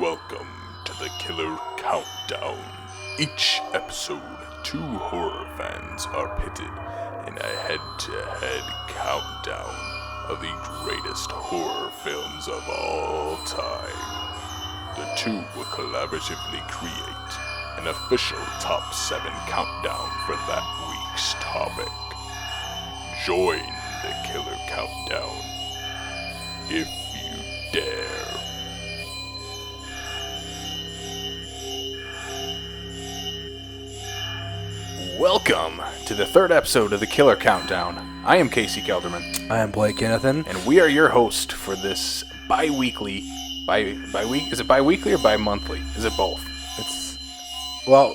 Welcome to the Killer Countdown. Each episode, two horror fans are pitted in a head-to-head countdown of the greatest horror films of all time. The two will collaboratively create an official top 7 countdown for that week's topic. Join the Killer Countdown if you dare. Welcome to the third episode of the Killer Countdown. I am Casey Kelderman. I am Blake Kennethan. And we are your host for this bi-weekly, is it bi-weekly or bi-monthly? Is it both? Well,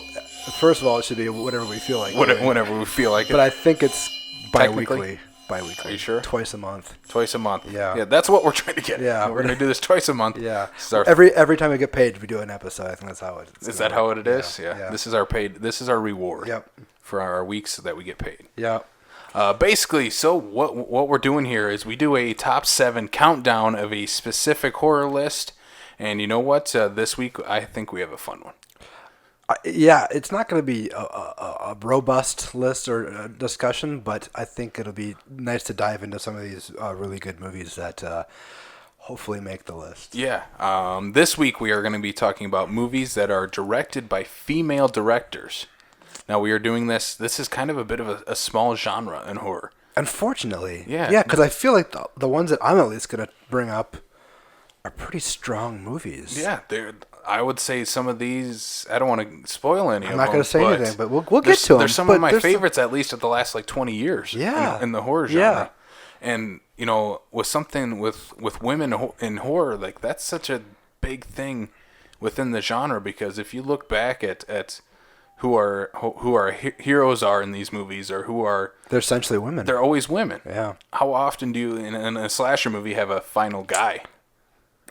first of all, it should be whatever we feel like. Whenever we feel like it. But I think it's bi-weekly. Are you sure? Twice a month. Twice a month. Yeah, that's what we're trying to get. Yeah. We're going to do this twice a month. Yeah. Every time we get paid, we do an episode. I think that's how it is. Is that how it is? Yeah. This is our reward. Yep. For our weeks that we get paid. Yeah. Basically, so what we're doing here is we do a top 7 countdown of a specific horror list. And you know what? This week, I think we have a fun one. It's not going to be a robust list or discussion, but I think it'll be nice to dive into some of these really good movies that hopefully make the list. Yeah. This week we are going to be talking about movies that are directed by female directors. Now we are doing this. This is kind of a bit of a small genre in horror. Unfortunately. Yeah. Yeah, because I feel like the ones that I'm at least going to bring up are pretty strong movies. Yeah, I would say some of these, I don't want to spoil any of them. I'm not going to say anything, but we'll get to them. There's some of my favorites, at least of the last 20 years in the horror genre. Yeah. And, with something with women in horror, that's such a big thing within the genre, because if you look back at who our heroes are in these movies, or they're essentially women. They're always women. Yeah. How often do you, in a slasher movie, have a final guy?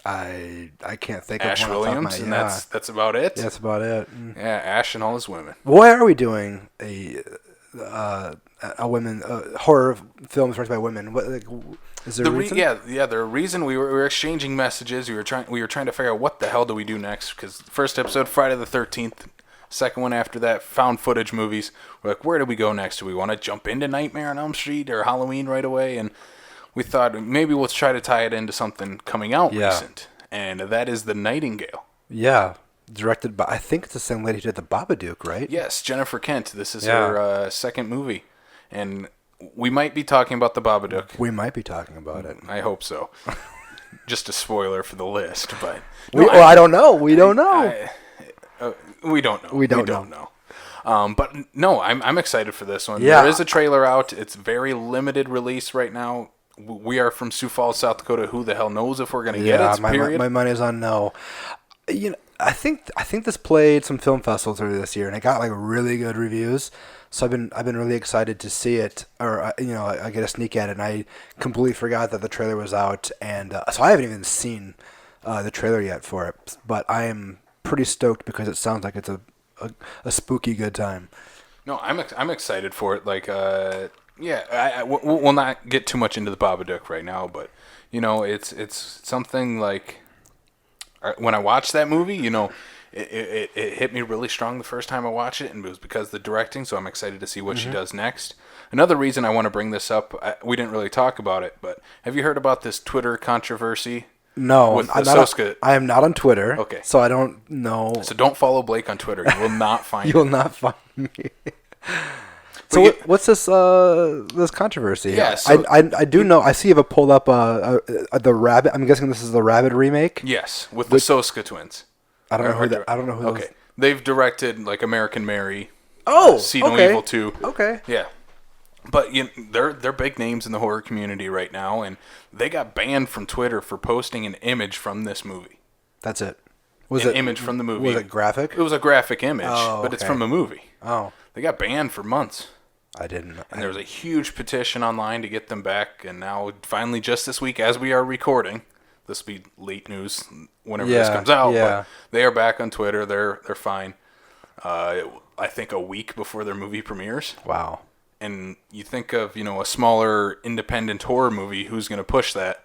I can't think Ash of one. Williams, and that's about it. Yeah, that's about it. Yeah, Ash and all his women. Why are we doing a women horror film directed by women? What, is there a reason? The reason we were exchanging messages. We were trying to figure out what the hell do we do next, because first episode Friday the 13th, second one after that found footage movies. We're like, where do we go next? Do we want to jump into Nightmare on Elm Street or Halloween right away? And we thought maybe let's try to tie it into something coming out recent, and that is The Nightingale. Yeah, directed by, I think it's the same lady who did The Babadook, right? Yes, Jennifer Kent. This is her second movie, and we might be talking about The Babadook. We might be talking about it. I hope so. Just a spoiler for the list, but I don't know. We don't know. We don't know. We don't know. But no, I'm excited for this one. Yeah. There is a trailer out. It's very limited release right now. We are from Sioux Falls, South Dakota. Who the hell knows if we're going to get it? Period. My money's on no. I think this played some film festivals earlier this year, and it got really good reviews. So I've been really excited to see it, or I get a sneak at it, and I completely forgot that the trailer was out, and so I haven't even seen the trailer yet for it. But I am pretty stoked because it sounds like it's a spooky good time. No, I'm excited for it. We'll not get too much into the Babadook right now, but it's something like when I watched that movie, it hit me really strong the first time I watched it, and it was because of the directing. So I'm excited to see what she does next. Another reason I want to bring this up, we didn't really talk about it, but have you heard about this Twitter controversy? No, I am not on Twitter. Okay, so I don't know. So don't follow Blake on Twitter. You will not find. You will not find me. So what's this controversy? Yeah, so I do know. I see you have pulled up the Rabbit. I'm guessing this is the Rabbit remake. Yes, with the Soska twins. I don't know who. Okay, they've directed American Mary. See No Evil 2. Okay. Yeah, but they're big names in the horror community right now, and they got banned from Twitter for posting an image from this movie. That's it. Image from the movie? Was it graphic? It was a graphic image, but it's from a movie. Oh. They got banned for months. I didn't know. And there was a huge petition online to get them back, and now finally just this week as we are recording, this will be late news whenever this comes out, but they are back on Twitter. They're fine. I think a week before their movie premieres. Wow. And you think of, a smaller independent horror movie, who's going to push that?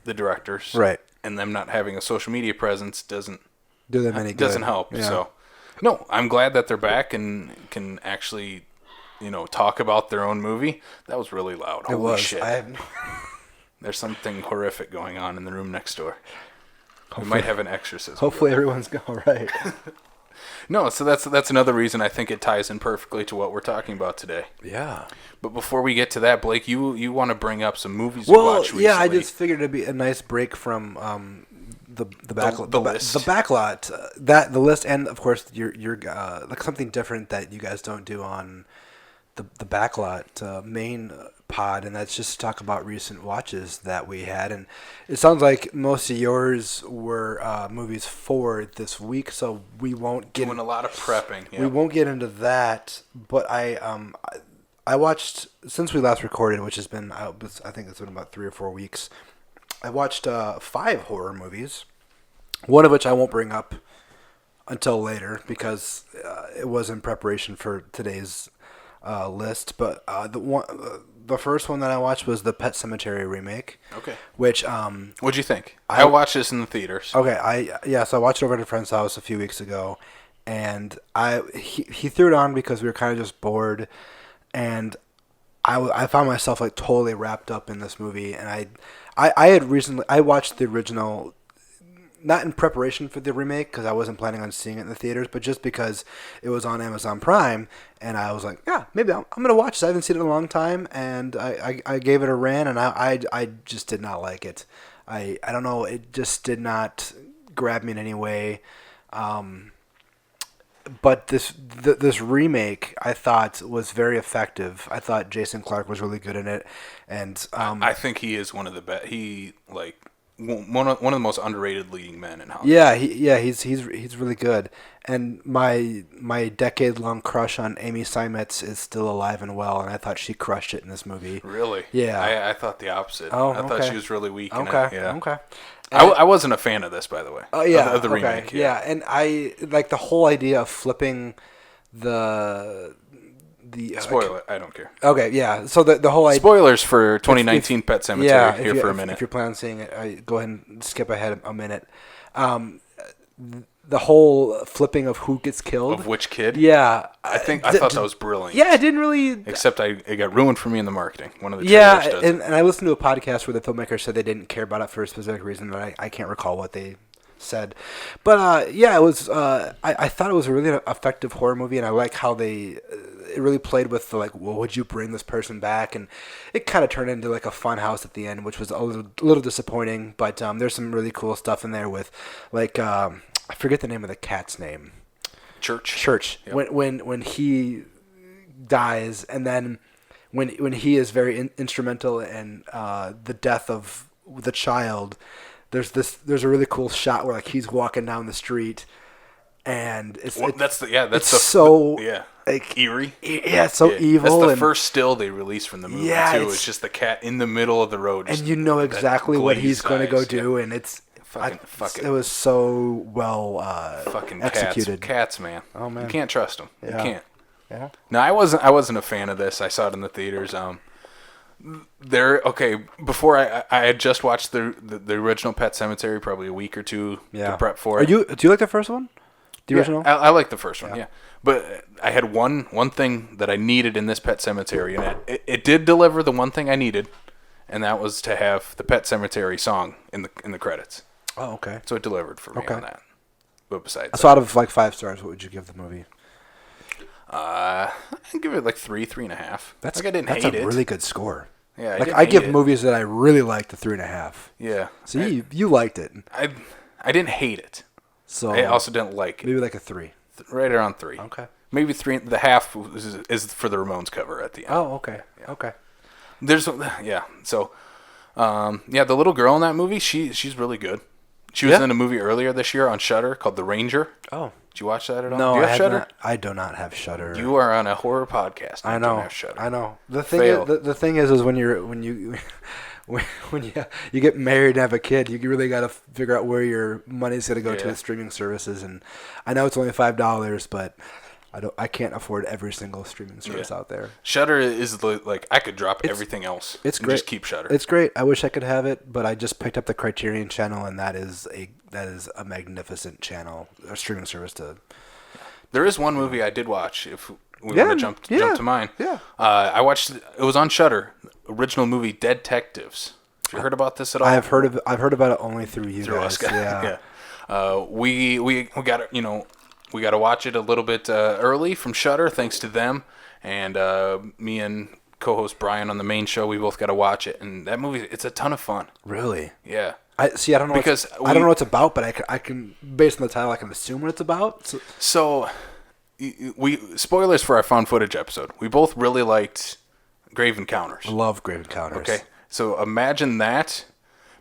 The directors. Right. And them not having a social media presence doesn't do them any good. Doesn't help. Yeah. So, no, I'm glad that they're back and can actually, talk about their own movie. That was really loud. It Holy was. shit. There's something horrific going on in the room next door. We might have an exorcism. Hopefully everyone's all right. No, so that's another reason I think it ties in perfectly to what we're talking about today. Yeah. But before we get to that, Blake, you want to bring up some movies you watched recently. Yeah, I just figured it'd be a nice break from the backlot, the list, the backlot, the list, and of course your like something different that you guys don't do on the backlot main pod, and that's just talk about recent watches that we had. And it sounds like most of yours were movies for this week, so we won't get doing a lot of prepping. Yeah. We won't get into that, but I watched, since we last recorded, which has been, I think it's been about 3 or 4 weeks, I watched 5 horror movies, one of which I won't bring up until later because it was in preparation for today's list. But the first one that I watched was the Pet Sematary remake. Okay. Which what'd you think? I watched this in the theaters. Okay, so I watched it over at a friend's house a few weeks ago, and he threw it on because we were kind of just bored. And I found myself like totally wrapped up in this movie, and I had recently watched the original, not in preparation for the remake because I wasn't planning on seeing it in the theaters, but just because it was on Amazon Prime, and I was like, yeah, maybe I'm gonna watch this. I haven't seen it in a long time, and I gave it a ran, and I just did not like it. I don't know, it just did not grab me in any way. But this remake, I thought, was very effective. I thought Jason Clarke was really good in it, and I think he is one of the best. He one of the most underrated leading men in Hollywood. He's really good. And my decade-long crush on Amy Seimetz is still alive and well, and I thought she crushed it in this movie. Really? Yeah. I thought the opposite. Oh, I thought she was really weak in it. Yeah. Okay. I wasn't a fan of this, by the way. Oh yeah, of the remake. Yeah, and I like the whole idea of flipping the Spoiler. I don't care. Okay, yeah. So the whole idea. Spoilers for 2019 Pet Sematary here for a minute. If you're planning on seeing it, go ahead and skip ahead a minute. The whole flipping of who gets killed. Of which kid? Yeah. I thought that was brilliant. Yeah, it didn't really. Except it got ruined for me in the marketing. One of the trailers does and I listened to a podcast where the filmmaker said they didn't care about it for a specific reason, but I can't recall what they said. But it was. I thought it was a really effective horror movie, and I like how they. It really played with the well, would you bring this person back? And it kind of turned into like a fun house at the end, which was a little disappointing. But there's some really cool stuff in there with like. I forget the name of the cat's name. Church. Yep. When he dies, and then when he is very instrumental in the death of the child, there's a really cool shot where like he's walking down the street, and it's so eerie. Yeah, it's so evil. That's the first still they released from the movie too. It's just the cat in the middle of the road, and you know exactly what he's going to go do, and it's. It was so well fucking executed. Cats, man. Oh man, you can't trust them. Yeah. You can't. Yeah. No, I wasn't a fan of this. I saw it in the theaters. Before I had just watched the original Pet Sematary probably a week or two to prep for it. Do you like the first one? The original? I like the first one. Yeah. But I had one thing that I needed in this Pet Sematary, and it did deliver the one thing I needed, and that was to have the Pet Sematary song in the credits. Oh, okay. So it delivered for me on that. But besides that, so out of like 5 stars, what would you give the movie? I'd give it like 3.5. That's I didn't hate it. That's a really good score. Yeah, I give movies that I really like the 3.5. Yeah. So you liked it. I didn't hate it. So I also didn't like it. Maybe like a 3. Right around 3. Okay. Maybe 3. The half is for the Ramones cover at the end. Oh, okay. Yeah. Okay. So, the little girl in that movie, she's really good. She was in a movie earlier this year on Shudder called The Ranger. Oh. Did you watch that at all? No, do you have Shudder? I do not have Shudder. You are on a horror podcast. I know. Don't have Shudder. I know. The thing is when you get married and have a kid, you really got to figure out where your money's going to go to with streaming services. And I know it's only $5, but I can't afford every single streaming service out there. Shudder is like I could drop everything else. It's and great. Just keep Shudder. It's great. I wish I could have it, but I just picked up the Criterion channel, and that is a magnificent channel, a streaming service to. There is one movie I did watch. If we want to jump to mine, I watched. It was on Shudder. Original movie, Detectives. Have you heard about this at all? I've heard about it only through you Through guys. us guys. Yeah. We got we got to watch it a little bit early from Shudder, thanks to them. And me and co-host Brian on the main show, we both got to watch it. And that movie, it's a ton of fun. Really? Yeah. I don't know I don't know what it's about, but I can based on the title, I can assume what it's about. So we spoilers for our found footage episode. We both really liked Grave Encounters. I love Grave Encounters. Okay. So imagine that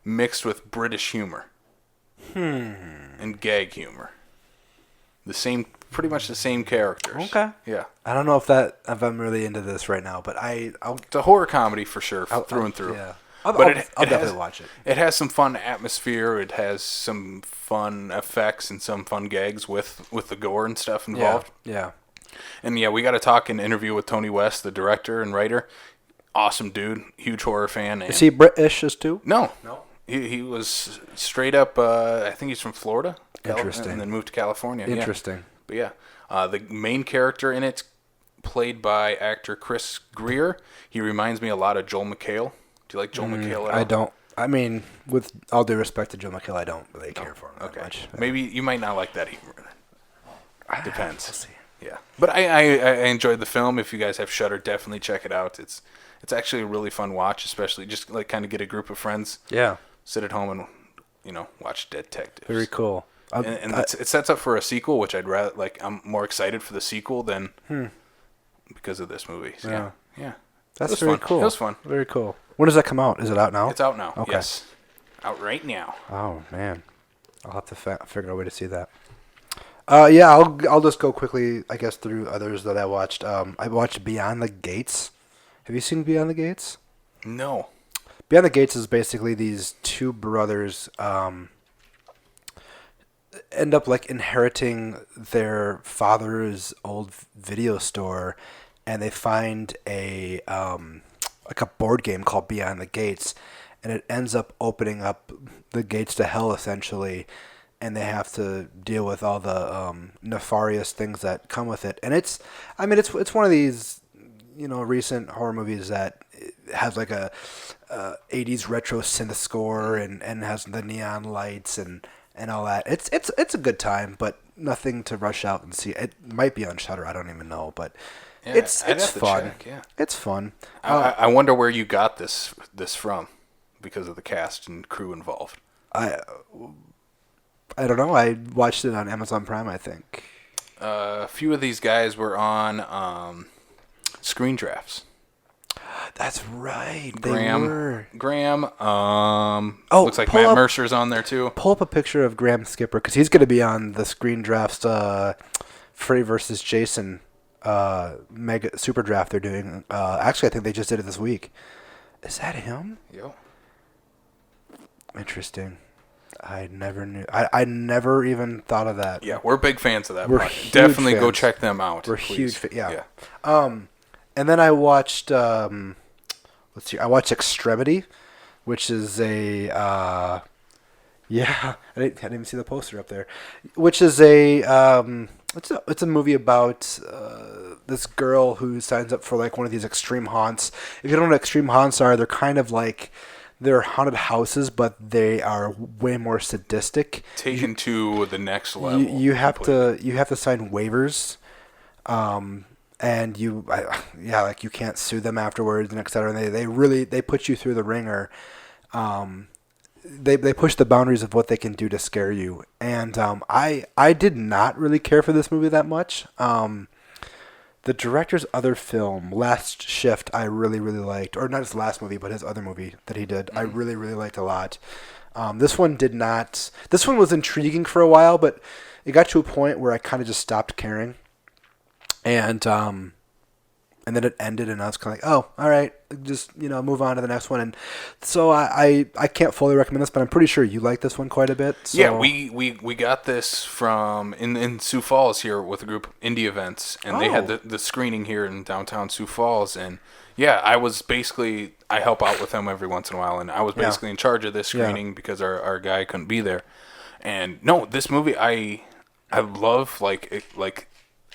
mixed with British humor. And gag humor. Pretty much the same characters. Okay. Yeah. I don't know if I'm really into this right now, but it's a horror comedy for sure, through and through. Yeah. I'll definitely watch it. It has some fun atmosphere. It has some fun effects and some fun gags with the gore and stuff involved. Yeah. And yeah, we got to talk and interview with Tony West, the director and writer. Awesome dude, huge horror fan. Is he British too? No. He was straight up. I think he's from Florida. Interesting. And then moved to California. Interesting. Yeah. But yeah, the main character in it's played by actor Chris Greer. He reminds me a lot of Joel McHale. Do you like Joel McHale at all? I don't. I mean, with all due respect to Joel McHale, I don't really care for him that much. Maybe you might not like that humor. Depends. We'll see. Yeah. But I enjoyed the film. If you guys have Shudder, definitely check it out. It's actually a really fun watch, especially just like kind of get a group of friends. Yeah. Sit at home and watch Detectives. Very cool. And it sets up for a sequel, which I'd rather I'm more excited for the sequel than because of this movie. So, yeah. That's very cool. It was fun. Very cool. When does that come out? Is it out now? It's out now. Okay. Yes. Out right now. Oh man, I'll have to figure out a way to see that. Yeah, I'll just go quickly, I guess, through others that I watched. I watched Beyond the Gates. Have you seen Beyond the Gates? No. Beyond the Gates is basically these two brothers end up like inheriting their father's old video store, and they find a like a board game called Beyond the Gates, and it ends up opening up the gates to hell essentially, and they have to deal with all the nefarious things that come with it. And it's one of these recent horror movies that has like a 80s retro synth score and has the neon lights and all that. It's a good time, but nothing to rush out and see. It might be on Shudder, I don't even know, but Yeah, it's I'd have to fun. check, yeah. It's fun. I wonder where you got this from, because of the cast and crew involved. I don't know. I watched it on Amazon Prime, I think. A few of these guys were on Screen Drafts. That's right. Graham. They were. Graham. Looks like pull Matt up- Mercer's on there too. Pull up a picture of Graham Skipper because he's going to be on the Screen Drafts Freddy vs. Jason mega super draft they're doing. Actually, I think they just did it this week. Is that him? Yo. Interesting. I never knew. I never even thought of that. Yeah, we're big fans of that. We're project. huge Definitely go fans. check them out. We're please. huge. Yeah. And then I watched. Let's see. I watched Extremity, which is a. Yeah, I didn't even see the poster up there. Which is it's a movie about this girl who signs up for like one of these extreme haunts. If you don't know what extreme haunts are, they're kind of like they're haunted houses, but they are way more sadistic. Taken to the next level. You have to sign waivers, and you can't sue them afterwards and et cetera. And they really put you through the ringer. They push the boundaries of what they can do to scare you. And I did not really care for this movie that much. The director's other film, Last Shift, I really, really liked. Or not his last movie, but his other movie that he did. I really, really liked a lot. This one did not. This one was intriguing for a while, but it got to a point where I kind of just stopped caring. And and then it ended, and I was kind of like, oh, all right, just move on to the next one. And so I can't fully recommend this, but I'm pretty sure you like this one quite a bit. So. Yeah, we got this from in Sioux Falls here with a group of indie events, and they had the screening here in downtown Sioux Falls, and yeah, I help out with them every once in a while, and I was basically in charge of this screening because our guy couldn't be there. And no, this movie I love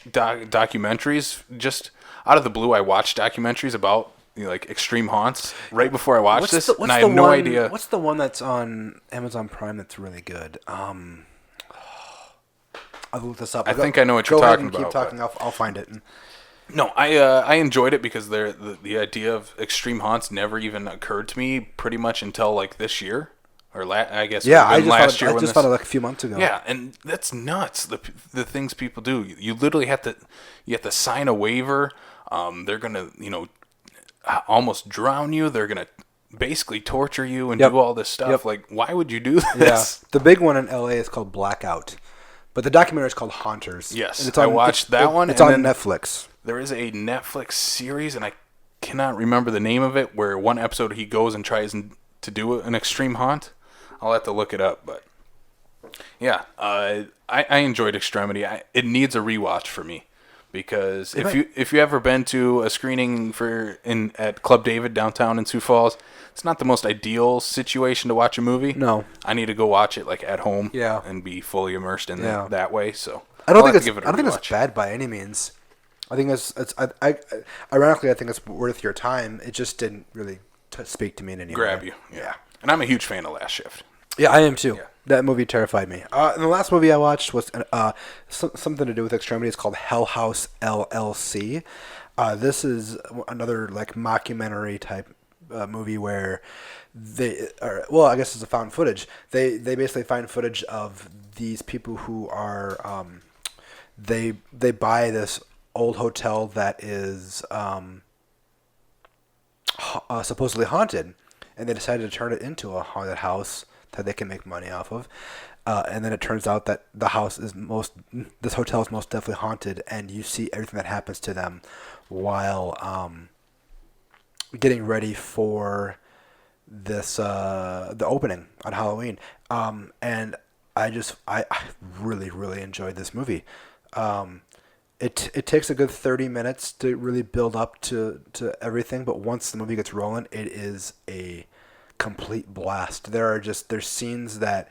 documentaries. Just out of the blue, I watched documentaries about like extreme haunts right before I watched this, and I have no idea. What's the one that's on Amazon Prime that's really good? I'll look this up. I think I know what you're talking about. Keep talking. I'll find it. No, I enjoyed it because the idea of extreme haunts never even occurred to me pretty much until like this year. Or I guess I last year. I just found it like a few months ago. Yeah, and that's nuts. The things people do. You literally have to sign a waiver. They're gonna almost drown you. They're gonna basically torture you and do all this stuff. Yep. Like, why would you do this? Yeah. The big one in LA is called Blackout, but the documentary is called Haunters. Yes, I watched that one. It's on Netflix. There is a Netflix series, and I cannot remember the name of it, where one episode he goes and tries to do an extreme haunt. I'll have to look it up, but yeah, I enjoyed Extremity. It needs a rewatch for me because if you ever been to a screening at Club David downtown in Sioux Falls, it's not the most ideal situation to watch a movie. No, I need to go watch it like at home, yeah, and be fully immersed in it that way. So I don't think it's bad by any means. I think ironically, I think it's worth your time. It just didn't really speak to me in any way. Grab you, yeah. And I'm a huge fan of Last Shift. Yeah, I am too. Yeah. That movie terrified me. And the last movie I watched was something to do with Extremity. It's called Hell House LLC. This is another like mockumentary type movie where I guess it's a found footage. They basically find footage of these people who are they buy this old hotel that is supposedly haunted, and they decided to turn it into a haunted house that they can make money off of. And then it turns out that this hotel is most definitely haunted, and you see everything that happens to them while getting ready for this the opening on Halloween. And I really, really enjoyed this movie. It takes a good 30 minutes to really build up to everything, but once the movie gets rolling, it is a complete blast. There's scenes that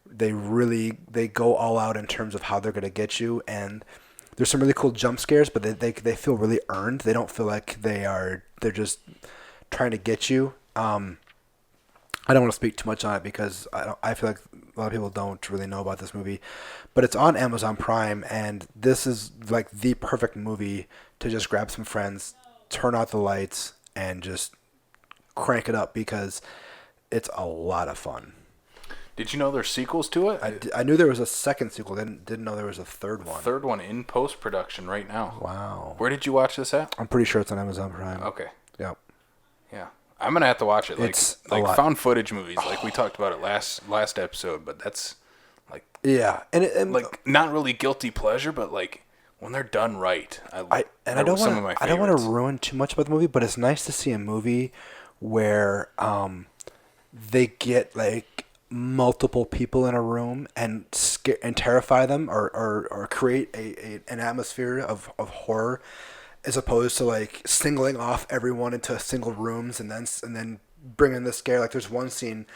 they go all out in terms of how they're going to get you, and there's some really cool jump scares, but they feel really earned. They don't feel like they're just trying to get you. I don't want to speak too much on it because I feel like a lot of people don't really know about this movie, but it's on Amazon Prime, and this is like the perfect movie to just grab some friends, turn out the lights, and just crank it up because it's a lot of fun. Did you know there's sequels to it? I knew there was a second sequel. Didn't know there was a third one. Third one in post-production right now. Wow. Where did you watch this at? I'm pretty sure it's on Amazon Prime. Okay. Yep. Yeah. I'm gonna have to watch it. It's like found footage movies, like we talked about it last episode. But that's like like not really guilty pleasure, but like when they're done right. I don't want to ruin too much about the movie, but it's nice to see a movie where they get like multiple people in a room and terrify them or create an atmosphere of horror, as opposed to like singling off everyone into single rooms and then bringing the scare. Like there's one scene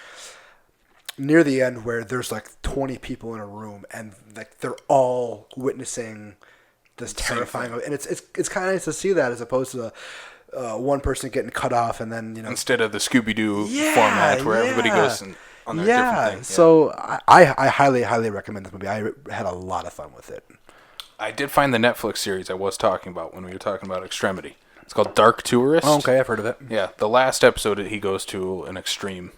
near the end where there's like 20 people in a room and like they're all witnessing this terrifying, and it's kind of nice to see that as opposed to one person getting cut off and then instead of the Scooby-Doo format where everybody goes on their different thing. So I highly recommend this movie. I had a lot of fun with it. I did find the Netflix series I was talking about when we were talking about Extremity. It's called Dark Tourist. Oh, okay, I've heard of it. Yeah, the last episode he goes to an extreme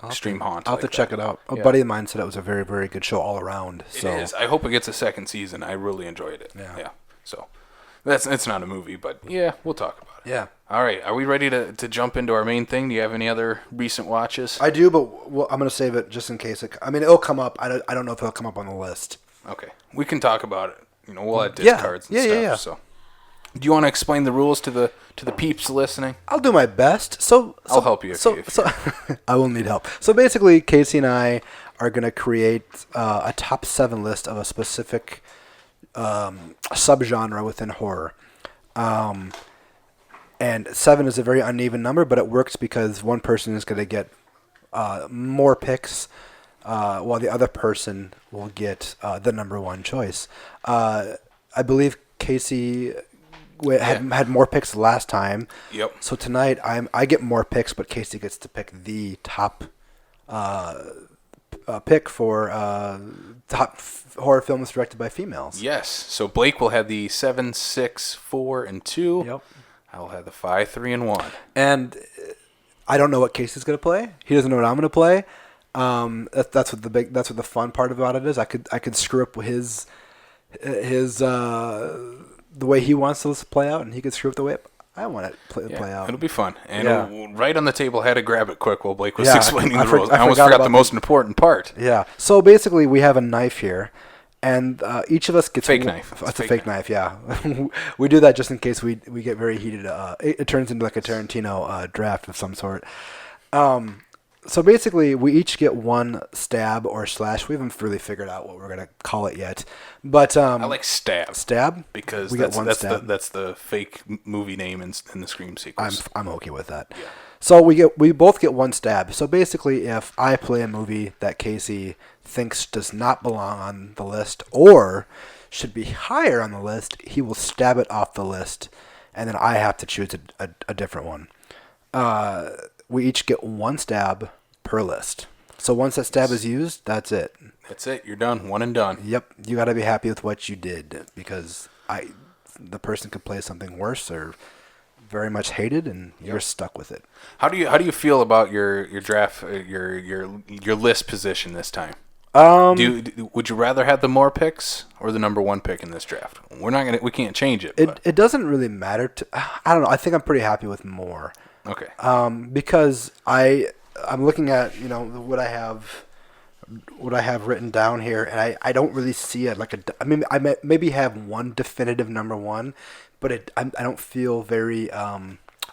haunt. I'll have to check it out. A buddy of mine said it was a very, very good show all around. So. It is. I hope it gets a second season. I really enjoyed it. Yeah. So it's not a movie, but yeah, we'll talk about it. Yeah. All right. Are we ready to jump into our main thing? Do you have any other recent watches? I do, but I'm going to save it just in case. It'll come up. I don't know if it'll come up on the list. Okay. We can talk about it. We'll add discards and stuff. Yeah. So. Do you want to explain the rules to the peeps listening? I'll do my best. So I'll help you if So, you- if so I will need help. So basically, Casey and I are going to create a top 7 list of a specific subgenre within horror. And 7 is a very uneven number, but it works because one person is going to get more picks, while the other person will get the number 1 choice. I believe Casey had more picks last time. Yep. So tonight I get more picks, but Casey gets to pick the top pick for top horror films directed by females. Yes. So Blake will have the 7, 6, 4, and 2. Yep. I will have the 5, 3, and 1. And I don't know what Casey's gonna play. He doesn't know what I'm gonna play. That's what the fun part about it is. I could screw up his the way he wants to play out, and he could screw up the way I want it play out. It'll be fun. And Yeah. right on the table, had to grab it quick while Blake was Yeah, explaining I the rules. I I almost forgot forgot about the most important part. Yeah. So basically, we have a knife here, and each of us gets Fake knife. It's a fake knife. Yeah. We do that just in case we get very heated. It turns into like a Tarantino draft of some sort. So basically, we each get one stab or slash. We haven't really figured out what we're gonna call it yet, but I like stab. stab Because we that's, get one that's, stab. that's the fake movie name in the Scream sequence. I'm okay with that. So we both get one stab. So basically, if I play a movie that Casey thinks does not belong on the list or should be higher on the list, he will stab it off the list, and then I have to choose a different one. We each get one stab per list. So once that stab is used, that's it. That's it. You're done. One and done. Yep, you got to be happy with what you did, because the person could play something worse or very much hated, and you're stuck with it. How do you feel about your draft your list position this time? Would you rather have the more picks or the number 1 pick in this draft? We can't change it. It doesn't really matter to. I don't know. I think I'm pretty happy with more. Okay. Because I'm looking at what I have written down here, and I don't really see it like I mean, I maybe have one definitive number 1, but I don't feel very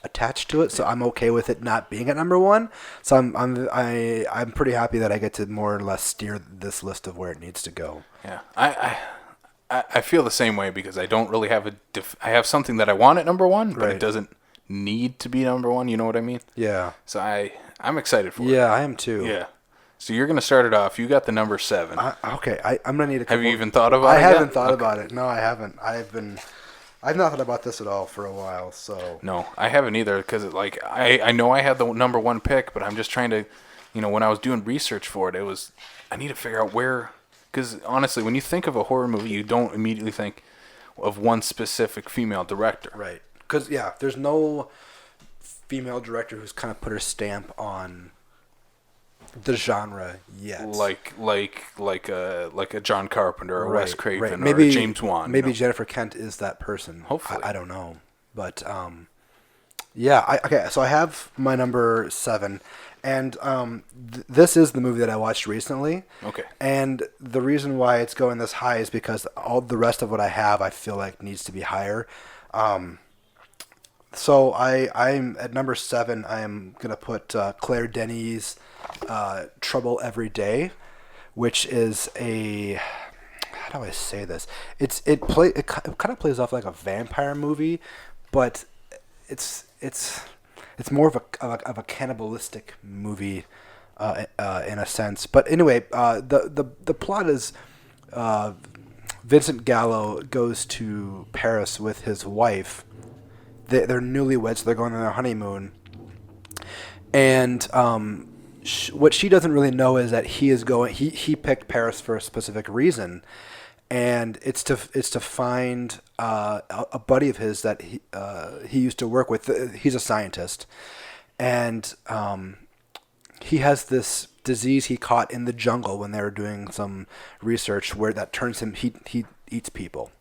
attached to it, so I'm okay with it not being at number 1. So I'm pretty happy that I get to more or less steer this list of where it needs to go. Yeah. I feel the same way, because I don't really have I have something that I want at number 1, but Right. it doesn't need to be number 1. You know what I mean? Yeah. So I'm excited for it. Yeah, I am too. Yeah. So you're going to start it off. You got the number 7. Okay, I'm gonna need a couple. Have you even thought about it? I haven't yet? thought Okay. about it. No, I haven't. I've not thought about this at all for a while. So No, I haven't either, because I know I had the number 1 pick, but I'm just trying to, when I was doing research for it, I need to figure out where, because honestly, when you think of a horror movie, you don't immediately think of one specific female director. right, because there's no female director who's kind of put her stamp on the genre yet. Like a John Carpenter or Wes Craven or Maybe James Wan. Maybe Jennifer Kent is that person. Hopefully. I don't know, but okay. So I have my number 7, and this is the movie that I watched recently. Okay. And the reason why it's going this high is because all the rest of what I have, I feel like needs to be higher. So I'm at number 7. I am gonna put Claire Denis' "Trouble Every Day," which is how do I say this? It kind of plays off like a vampire movie, but it's more of a cannibalistic movie in a sense. But anyway, the plot is Vincent Gallo goes to Paris with his wife. They're newlyweds. So they're going on their honeymoon, and what she doesn't really know is that he is going. He picked Paris for a specific reason, and it's to find a buddy of his that he used to work with. He's a scientist, and he has this disease he caught in the jungle when they were doing some research where that turns him. He eats people,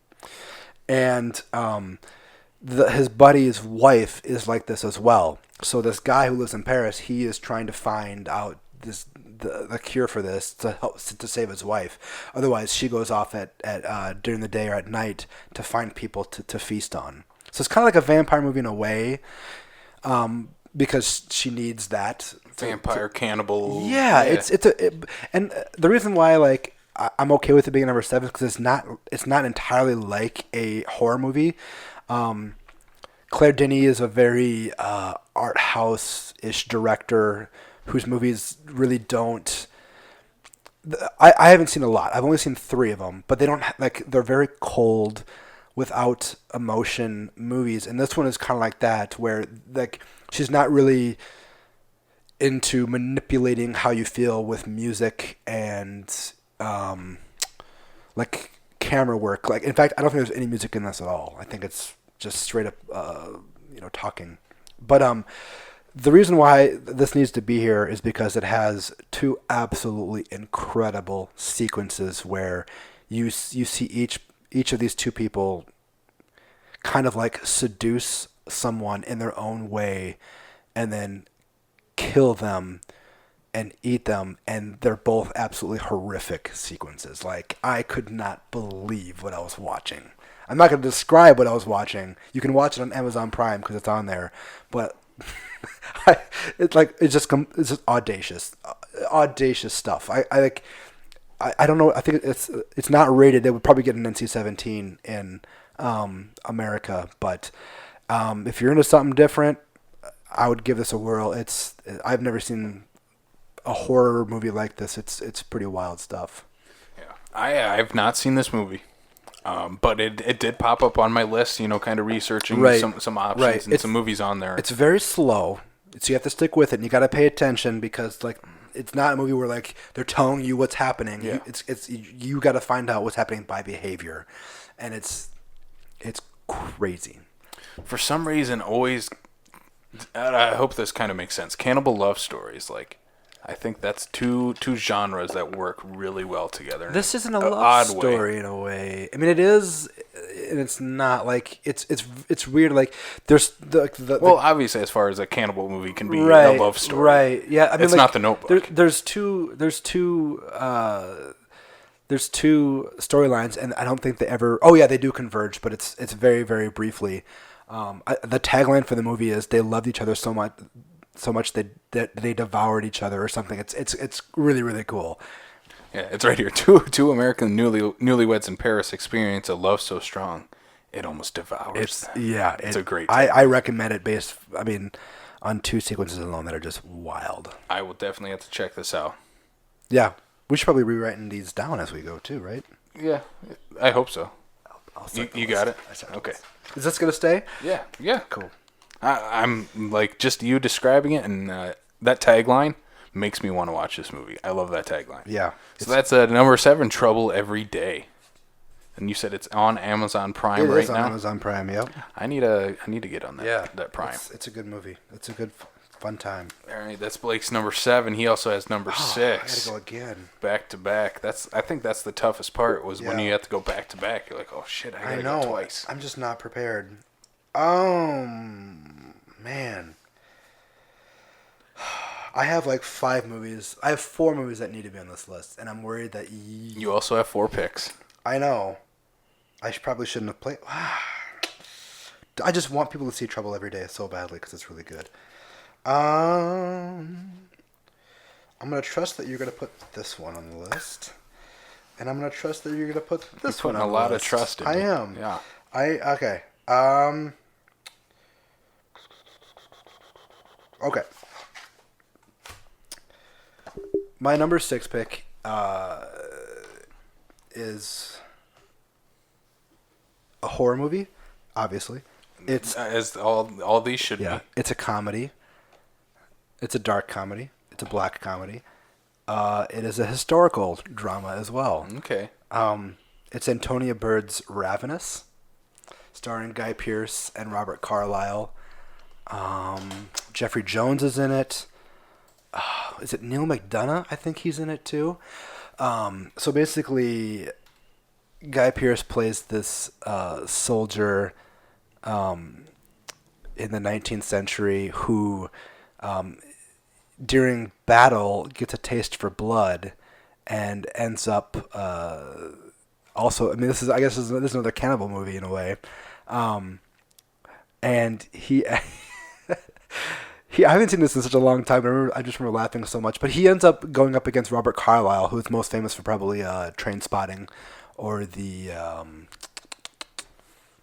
and his buddy's wife is like this as well. So this guy who lives in Paris, he is trying to find out the cure for this to save his wife. Otherwise, she goes off at during the day or at night to find people to feast on. So it's kind of like a vampire movie in a way, because she needs that Vampire cannibal. Yeah, and the reason why like I'm okay with it being number 7 is because it's not entirely like a horror movie. Claire Denis is a very art house-ish director whose movies really don't. I haven't seen a lot. I've only seen 3 of them, but they don't they're very cold, without emotion movies, and this one is kind of like that, where like she's not really into manipulating how you feel with music and like camera work. Like in fact, I don't think there's any music in this at all. I think it's just straight up talking. But the reason why this needs to be here is because it has 2 absolutely incredible sequences where you see each of these 2 people kind of like seduce someone in their own way and then kill them and eat them, and they're both absolutely horrific sequences. Like, I could not believe what I was watching. I'm not going to describe what I was watching. You can watch it on Amazon Prime because it's on there, but it's just audacious stuff. I don't know. I think it's not rated. It would probably get an NC-17 in America, but if you're into something different, I would give this a whirl. I've never seen a horror movie like this. It's pretty wild stuff. Yeah, I've not seen this movie, but it did pop up on my list. Kind of researching some options and some movies on there. It's very slow, so you have to stick with it. And you got to pay attention because it's not a movie where like they're telling you what's happening. Yeah. You got to find out what's happening by behavior, and it's crazy. For some reason, always. I hope this kind of makes sense. Cannibal love stories, like, I think that's two genres that work really well together. This isn't a love story in a way. I mean, it is, and it's not like it's weird. Like there's obviously, as far as a cannibal movie can be a love story, right? Yeah, I mean, it's like, not The Notebook. There's two storylines, and I don't think they ever. Oh yeah, they do converge, but it's very very briefly. The tagline for the movie is "They loved each other so much that they devoured each other" or something. It's really really cool. Yeah, it's right here. Two American newlyweds in Paris experience a love so strong it almost devours. It's a great. I recommend it based. I mean, on 2 sequences alone that are just wild. I will definitely have to check this out. Yeah, we should probably be writing these down as we go too, right? Yeah, I hope so. You got it? Okay. Is this going to stay? Yeah. Cool. I'm like, just you describing it, and that tagline makes me want to watch this movie. I love that tagline. Yeah. So that's number 7, Trouble Every Day. And you said it's on Amazon Prime right now? It is on Amazon Prime, yep. I need to get on that Prime. It's a good movie. It's a good fun time. All right, that's Blake's number 7. He also has number 6. I gotta go again. Back to back. I think that's the toughest part was when you have to go back to back. You're like, oh shit, I gotta go twice. I'm just not prepared. Man. I have like 5 movies. I have 4 movies that need to be on this list, and I'm worried that you also have 4 picks. I know. I probably shouldn't have played. I just want people to see Trouble Every Day so badly because it's really good. I'm gonna trust that you're gonna put this one on the list, and I'm gonna trust that you're gonna put this one on the list. Putting a lot of trust in. I am. Yeah. Okay. Okay. My number 6 pick is a horror movie. Obviously, it's as all these should be. It's a comedy. It's a dark comedy. It's a black comedy. It is a historical drama as well. Okay. It's Antonia Bird's Ravenous, starring Guy Pearce and Robert Carlyle. Jeffrey Jones is in it. Is it Neil McDonough? I think he's in it too. So basically, Guy Pearce plays this soldier in the 19th century who, during battle, gets a taste for blood and ends up also. I mean, this is another cannibal movie in a way. and he I haven't seen this in such a long time. I just remember laughing so much. But he ends up going up against Robert Carlyle, who's most famous for probably Train Spotting, or the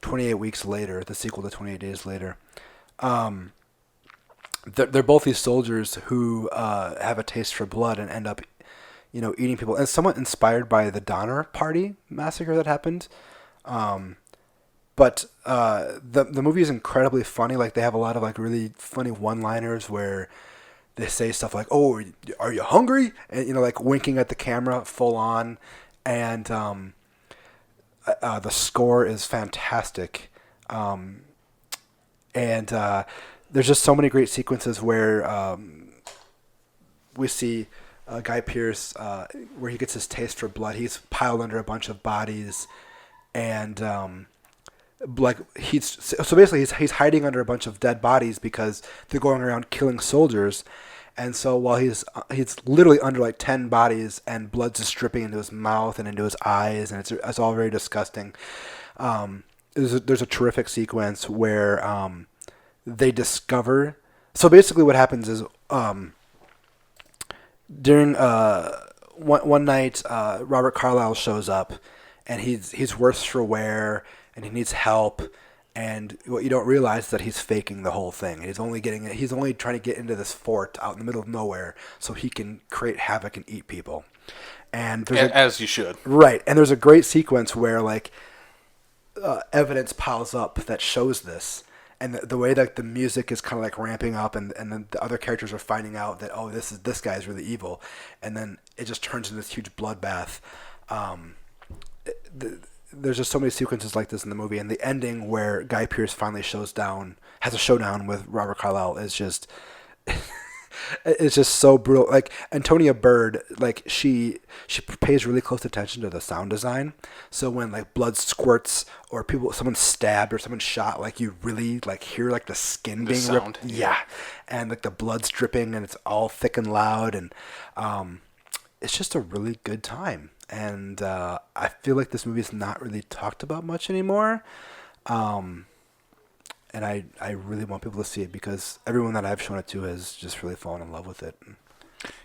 28 Weeks Later, the sequel to 28 Days Later. They're both these soldiers who have a taste for blood and end up, eating people. And somewhat inspired by the Donner Party massacre that happened. But the movie is incredibly funny. Like, they have a lot of like really funny one-liners where they say stuff like, "Oh, are you hungry?" And like winking at the camera full on. And the score is fantastic. And there's just so many great sequences where we see Guy Pearce where he gets his taste for blood. He's piled under a bunch of bodies, and he's hiding under a bunch of dead bodies because they're going around killing soldiers. And so while he's literally under like 10 bodies, and blood's just dripping into his mouth and into his eyes, and it's all very disgusting. There's a terrific sequence where they discover. So basically, what happens is during one night, Robert Carlyle shows up, and he's worse for wear, and he needs help. And what you don't realize is that he's faking the whole thing. He's only trying to get into this fort out in the middle of nowhere so he can create havoc and eat people. And as you should. Right. And there's a great sequence where like evidence piles up that shows this. And the way that the music is kind of like ramping up, and then the other characters are finding out that, oh, this guy is really evil. And then it just turns into this huge bloodbath. There's just so many sequences like this in the movie, and the ending where Guy Pearce finally has a showdown with Robert Carlyle is just, it's just so brutal. Like Antonia Bird, like she pays really close attention to the sound design. So when like blood squirts or someone's stabbed or someone's shot, like you really like hear like the skin being ripped. Yeah, and like the blood's dripping and it's all thick and loud, and it's just a really good time. And I feel like this movie is not really talked about much anymore. And I really want people to see it because everyone that I've shown it to has just really fallen in love with it.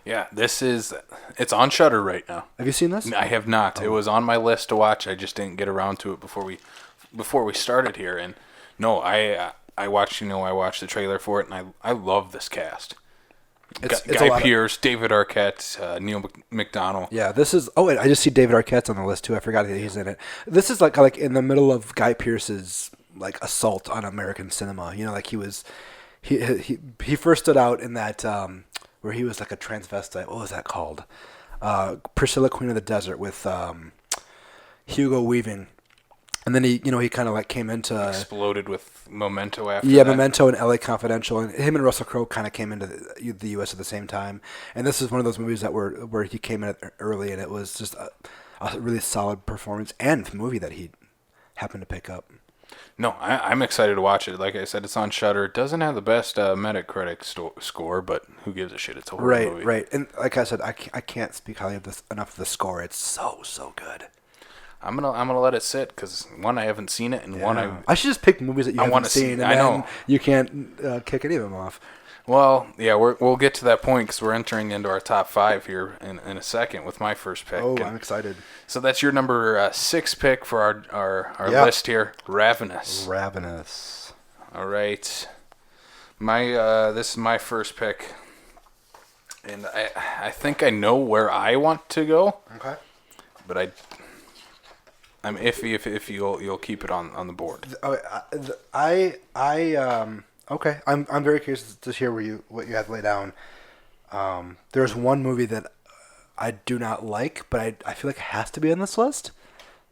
Yeah, it's on Shudder right now. Have you seen this? I have not. Oh. It was on my list to watch. I just didn't get around to it before we started here. And no, I watched the trailer for it, and I love this cast. Guy Pearce, David Arquette, Neil McDonough. Yeah, this is. Oh, I just see David Arquette's on the list too. I forgot that he's in it. This is like in the middle of Guy Pearce's like assault on American cinema. Like he first stood out in that where he was like a transvestite. What was that called? Priscilla, Queen of the Desert with Hugo Weaving. And then he kind of like came into exploded with Memento after that. Memento and LA Confidential, and him and Russell Crowe kind of came into the U.S. at the same time. And this is one of those movies where he came in early, and it was just a really solid performance and movie that he happened to pick up. No, I'm excited to watch it. Like I said, it's on Shudder. It doesn't have the best Metacritic score, but who gives a shit? It's a horror movie. Right. And like I said, I can't speak highly of this enough of the score. It's so good. I'm gonna let it sit because one, I haven't seen it, and one I should just pick movies that you haven't seen, and I know you can't kick any of them off. Well, yeah, we'll get to that point because we're entering into our top 5 here in a second with my first pick. Oh, I'm excited. So that's your number 6 pick for our list here, Ravenous. All right, this is my first pick, and I think I know where I want to go. Okay. But I'm iffy if you'll keep it on the board. Okay. I'm very curious to hear what you have laid down. There's one movie that I do not like, but I feel like it has to be on this list.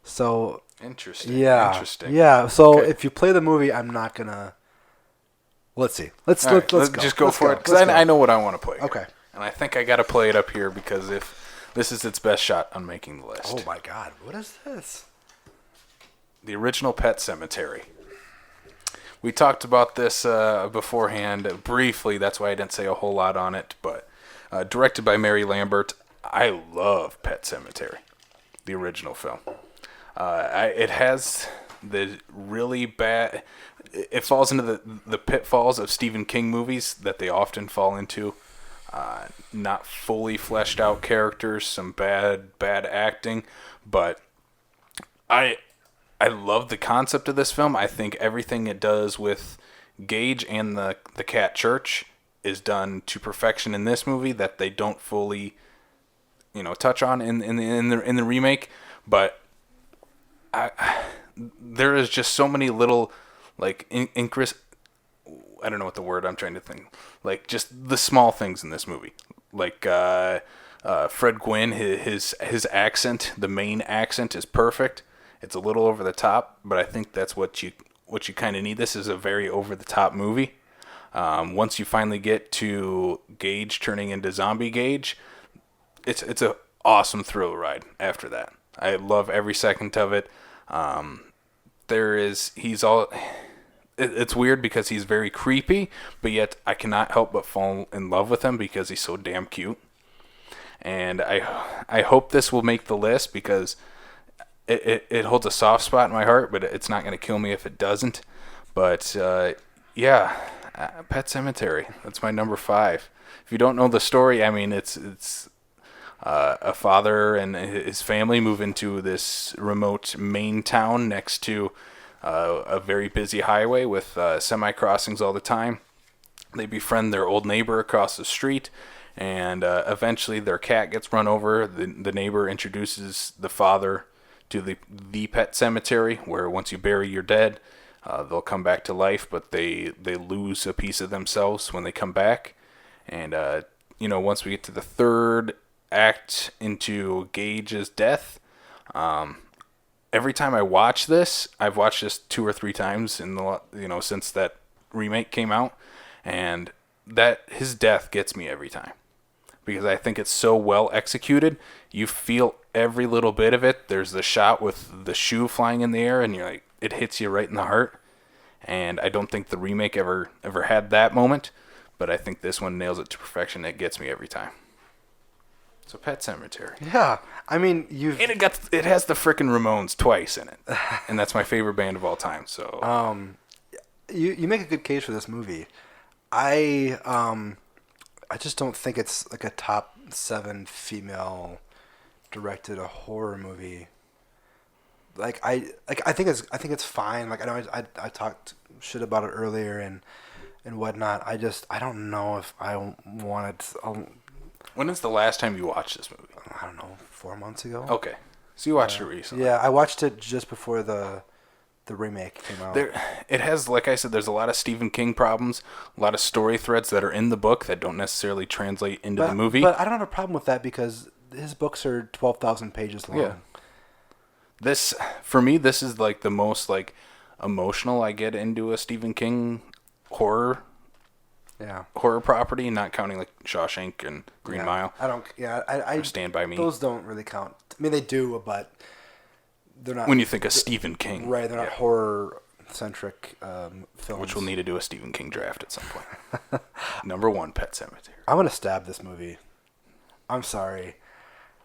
So interesting. Yeah. Interesting. Yeah. So if you play the movie, I'm not gonna. Let's see. Let's go. Just go for it because I know what I want to play. Okay. And I think I got to play it up here because if this is its best shot on making the list. Oh my God! What is this? The original Pet Sematary. We talked about this beforehand briefly. That's why I didn't say a whole lot on it. But directed by Mary Lambert. I love Pet Sematary, the original film. It has the really bad. It falls into the pitfalls of Stephen King movies that they often fall into. Not fully fleshed out characters, some bad acting, but I love the concept of this film. I think everything it does with Gage and the cat church is done to perfection in this movie that they don't fully, touch on in the remake. But there is just so many little like I don't know what the word I'm trying to think. Like just the small things in this movie, like Fred Gwynn, his accent, the main accent is perfect. It's a little over the top, but I think that's what you kind of need. This is a very over the top movie. Once you finally get to Gage turning into Zombie Gage, it's a awesome thrill ride. After that, I love every second of it. It's weird because he's very creepy, but yet I cannot help but fall in love with him because he's so damn cute. And I hope this will make the list because it holds a soft spot in my heart, but it's not going to kill me if it doesn't. But yeah, Pet Sematary. That's my number 5. If you don't know the story, I mean, it's a father and his family move into this remote Maine town next to a very busy highway with semi-crossings all the time. They befriend their old neighbor across the street, and eventually their cat gets run over. The neighbor introduces the father to the pet cemetery, where once you bury your dead, they'll come back to life, but they lose a piece of themselves when they come back. And once we get to the third act into Gage's death, every time I watch this, I've watched this 2 or 3 times in the since that remake came out, and that his death gets me every time because I think it's so well executed. You feel every little bit of it. There's the shot with the shoe flying in the air, and you're like, it hits you right in the heart. And I don't think the remake ever had that moment, but I think this one nails it to perfection. It gets me every time. So Pet Sematary. Yeah, I mean and it has the frickin' Ramones twice in it, and that's my favorite band of all time. So you make a good case for this movie. I just don't think it's like a top 7 female directed a horror movie. I think it's fine. Like I know I talked shit about it earlier and whatnot. I don't know if I wanted. When is the last time you watched this movie? I don't know, 4 months ago. Okay, so you watched it recently. Yeah, I watched it just before the remake came out. It has, like I said, there's a lot of Stephen King problems, a lot of story threads that are in the book that don't necessarily translate into the movie. But I don't have a problem with that because his books are 12,000 pages long. Yeah. For me, this is like the most like emotional I get into a Stephen King horror property, not counting like Shawshank and Green Mile. I Stand By Me. Those don't really count. I mean, they do, but they're not. When you think of Stephen King, right? They're not horror-centric films. Which we'll need to do a Stephen King draft at some point. Number 1, Pet Sematary. I'm gonna stab this movie. I'm sorry.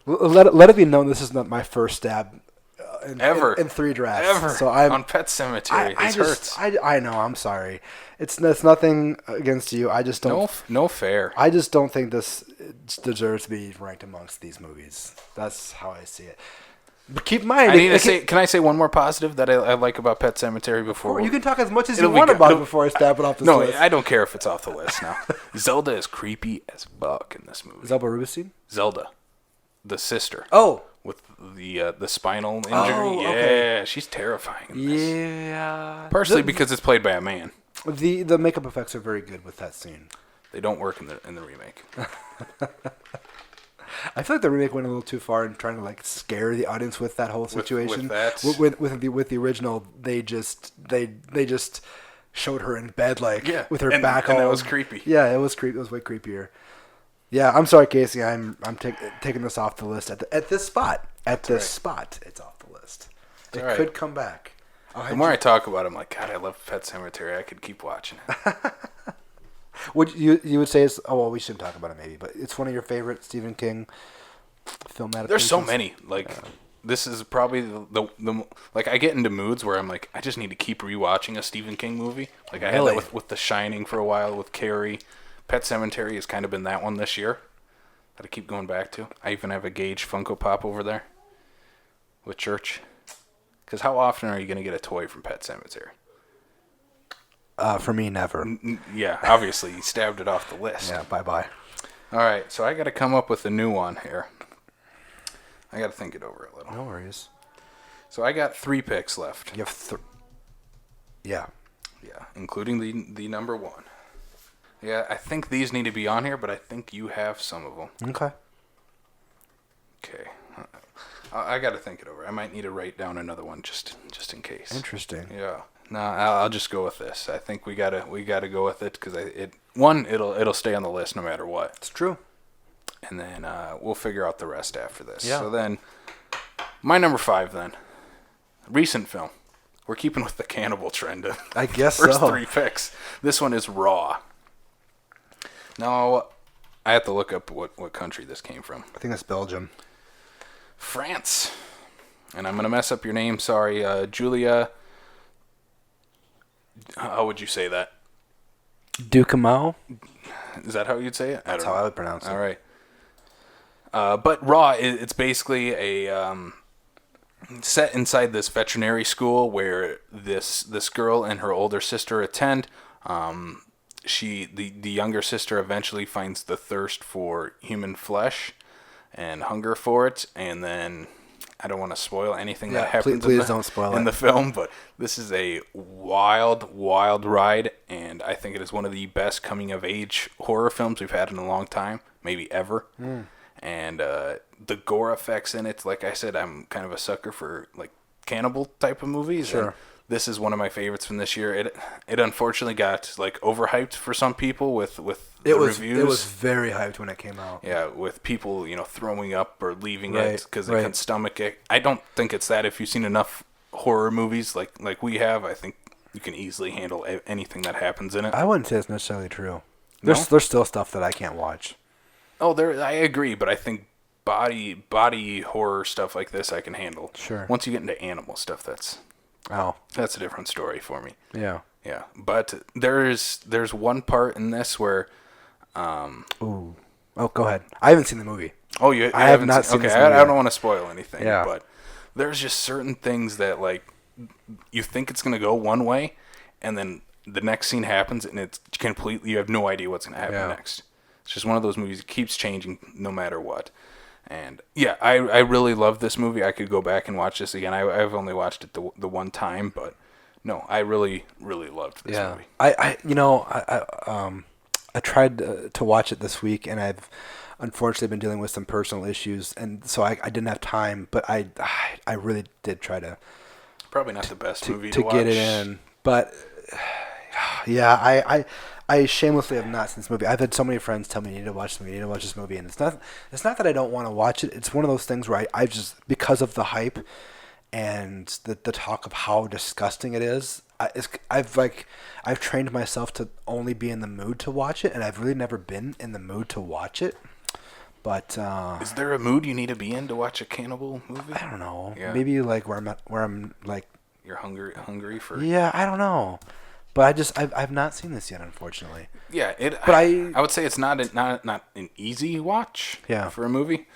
Let it be known this is not my first stab. In 3 drafts. Ever. So I'm on Pet Sematary. This hurts. I know. I'm sorry. It's nothing against you. I just don't. No fair. I just don't think this deserves to be ranked amongst these movies. That's how I see it. But keep in mind. Can I say one more positive that I like about Pet Sematary before? You can talk as much as you want about it before I stab it off the list. No, I don't care if it's off the list now. Zelda is creepy as fuck in this movie. Zelda Rubinstein? Zelda, the sister. Oh. With the spinal injury. Oh, okay. Yeah, she's terrifying in this. Yeah. Partially because it's played by a man. The makeup effects are very good with that scene. They don't work in the remake. I feel like the remake went a little too far in trying to like scare the audience with that whole situation. With the original, they just showed her in bed with her back all. And that was creepy. Yeah, it was creepy. It was way creepier. Yeah, I'm sorry, Casey. I'm taking this off the list at this spot. Spot, it's off the list. It could come back. The more I talk about it, I'm like, God, I love Pet Sematary. I could keep watching it. Would you would say it's? Oh well, we shouldn't talk about it maybe, but it's one of your favorite Stephen King film adaptations. There's so many. this is probably the like I get into moods where I'm like I just need to keep rewatching a Stephen King movie. Like I had that with The Shining for a while, with Carrie. Pet Sematary has kind of been that one this year that I keep going back to. I even have a Gage Funko Pop over there with Church. Because how often are you going to get a toy from Pet Sematary? For me, never. Yeah, obviously you stabbed it off the list. Yeah, bye-bye. All right, so I got to come up with a new one here. I got to think it over a little. No worries. So I got 3 picks left. You have Yeah. Yeah, including the number 1. Yeah, I think these need to be on here, but I think you have some of them. Okay. Okay. I got to think it over. I might need to write down another one just in case. Interesting. Yeah. No, I'll just go with this. I think we gotta go with it because it'll stay on the list no matter what. It's true. And then we'll figure out the rest after this. Yeah. So then, my number 5 then, recent film. We're keeping with the cannibal trend. I guess first so. 3 picks. This one is Raw. Now, I have to look up what country this came from. I think that's Belgium. France. And I'm gonna mess up your name. Sorry, Julia. How would you say that? Ducamau? Is that how you'd say it? That's how I would pronounce it. All right. But Raw, it's basically a set inside this veterinary school where this girl and her older sister attend. The younger sister eventually finds the thirst for human flesh and hunger for it, and then I don't want to spoil anything that happens please don't spoil in it. the film, but this is a wild ride, and I think it is one of the best coming-of-age horror films we've had in a long time, maybe ever. And the gore effects in it, like I said, I'm kind of a sucker for like cannibal type of movies. Sure. And this is one of my favorites from this year. It unfortunately got like overhyped for some people with the reviews. It was very hyped when it came out. Yeah, with people, throwing up or leaving Right, it because they couldn't stomach it. I don't think it's that. If you've seen enough horror movies like we have, I think you can easily handle anything that happens in it. I wouldn't say it's necessarily true. No? There's still stuff that I can't watch. Oh, I agree, but I think body horror stuff like this I can handle. Sure. Once you get into animal stuff, that's a different story for me. Yeah. Yeah, but there's one part in this where Ooh. Oh, go ahead. I haven't seen the movie. Oh, you I have not seen okay, this movie I yet. don't want to spoil anything. Yeah. But there's just certain things that like you think it's gonna go one way, and then the next scene happens, and it's completely you have no idea what's gonna happen next. It's just one of those movies that keeps changing no matter what. And yeah, I really love this movie. I could go back and watch this again. I've only watched it the one time, but no, I really loved this movie. I tried to watch it this week, and I've unfortunately been dealing with some personal issues, and so I didn't have time. But I really did try to Probably not the best movie to watch. get it in. But yeah, I shamelessly have not seen this movie. I've had so many friends tell me you need to watch this movie, and it's not that I don't want to watch it. It's one of those things where I just, because of the hype and the talk of how disgusting it is, I've trained myself to only be in the mood to watch it, and I've really never been in the mood to watch it. But is there a mood you need to be in to watch a cannibal movie? I don't know. Yeah. Maybe like where I'm like You're hungry for. Yeah, I don't know. But I've not seen this yet, unfortunately. Yeah, But I would say it's not an easy watch. Yeah. For a movie,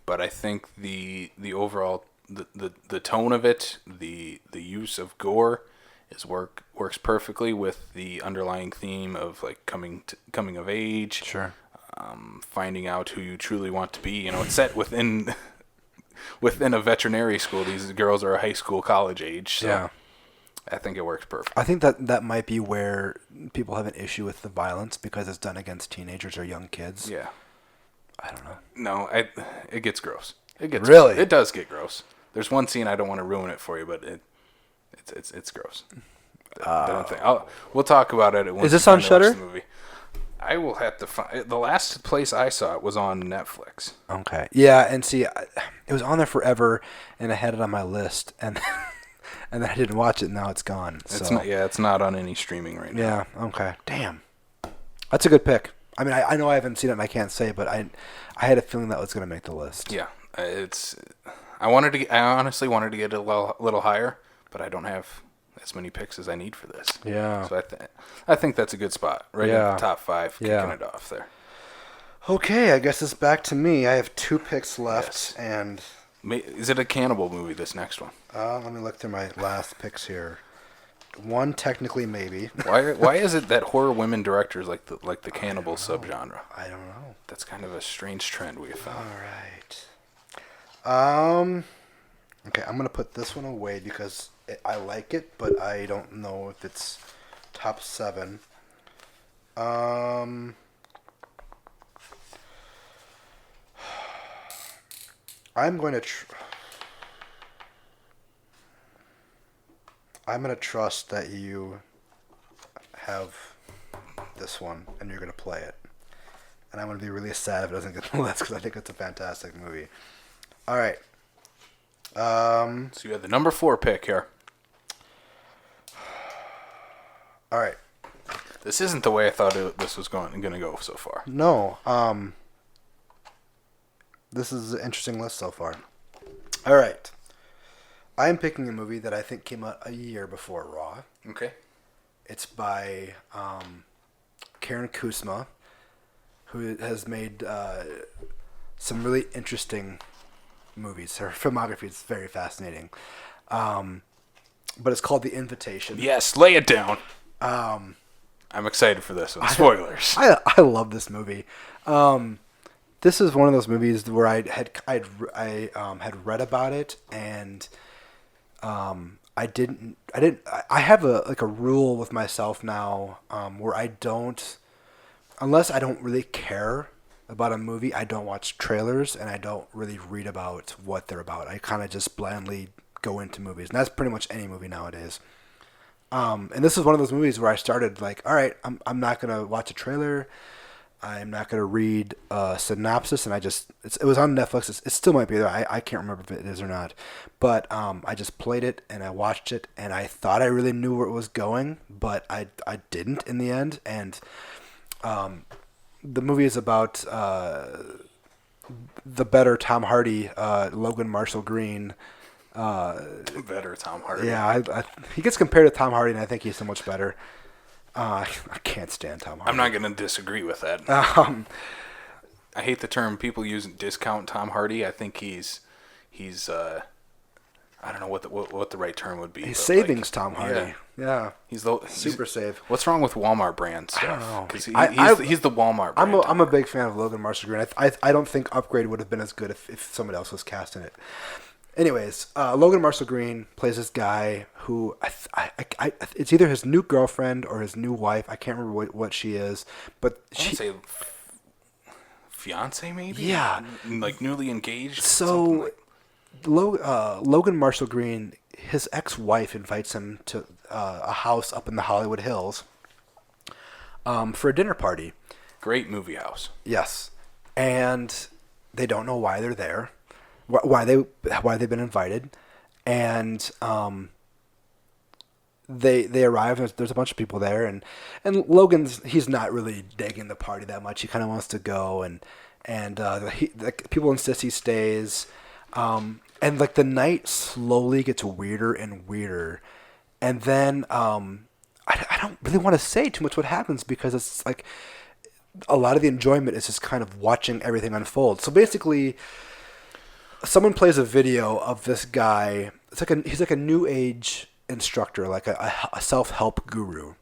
but I think the overall the tone of it, the use of gore, works perfectly with the underlying theme of like coming of age. Sure. Finding out who you truly want to be. It's set within a veterinary school. These girls are a high school, college age. So Yeah. I think it works perfect. I think that might be where people have an issue with the violence because it's done against teenagers or young kids. Yeah. I don't know. No, it gets gross. Really? It does get gross. There's one scene, I don't want to ruin it for you, but it's gross. I don't think we'll talk about it. Is this on Shudder? I will have to find. The last place I saw it was on Netflix. Okay. Yeah, and see, it was on there forever, and I had it on my list, and and then I didn't watch it, and now it's gone. So. It's not on any streaming right now. Yeah. Okay. Damn. That's a good pick. I mean, I know I haven't seen it, and I can't say, but I had a feeling that was going to make the list. Yeah, I honestly wanted to get a little higher, but I don't have as many picks as I need for this. Yeah. So I think that's a good spot, right Yeah. at the top 5, Yeah. kicking it off there. Okay, I guess it's back to me. I have 2 picks left, Yes. and Is it a cannibal movie? This next one. let me look through my last picks here. 1 technically maybe. Why is it that horror women directors like the cannibal subgenre? I don't know. That's kind of a strange trend we have found. All right. Okay, I'm gonna put this one away because I like it, but I don't know if it's top 7. I'm going to. I'm going to trust that you have this one and you're going to play it. And I'm going to be really sad if it doesn't get the list because I think it's a fantastic movie. All right. So you had the number 4 pick here. All right. This isn't the way I thought this was going to go so far. No. This is an interesting list so far. All right. I'm picking a movie that I think came out a year before Raw. Okay. It's by Karen Kusma, who has made some really interesting movies. Her filmography is very fascinating. But it's called The Invitation. Yes, lay it down. I'm excited for this one. Spoilers. I love this movie. This is one of those movies where I had read about it, and I have a rule with myself now where I don't, unless I don't really care about a movie, I don't watch trailers and I don't really read about what they're about. I kind of just blindly go into movies, and that's pretty much any movie nowadays. And this is one of those movies where I started like, all right, I'm not gonna watch a trailer. I'm not going to read a synopsis, and it was on Netflix. It still might be there. I can't remember if it is or not. But I just played it, and I watched it, and I thought I really knew where it was going, but I didn't in the end. And the movie is about the better Tom Hardy, Logan Marshall Green. Better Tom Hardy. Yeah, he gets compared to Tom Hardy, and I think he's so much better. I can't stand Tom Hardy. I'm not going to disagree with that. I hate the term people use discount Tom Hardy. I think he's I don't know what the right term would be. He's savings Tom Hardy. Yeah. He's super save. What's wrong with Walmart brand stuff? I don't know. Because he's the Walmart brand. I'm a big fan of Logan Marshall Green. I don't think Upgrade would have been as good if somebody else was cast in it. Anyways, Logan Marshall Green plays this guy who it's either his new girlfriend or his new wife. I can't remember what she is, but I would say fiance maybe. Yeah, like newly engaged. So, Logan Marshall Green, his ex-wife invites him to a house up in the Hollywood Hills for a dinner party. Great movie house. Yes, and they don't know why they're there. Why they've been invited, and they arrive. There's a bunch of people there, and he's not really digging the party that much. He kind of wants to go, and the people insist he stays, and like the night slowly gets weirder and weirder, and then I don't really want to say too much what happens because it's like a lot of the enjoyment is just kind of watching everything unfold. So basically, someone plays a video of this guy. He's like a new age instructor, like a self-help guru,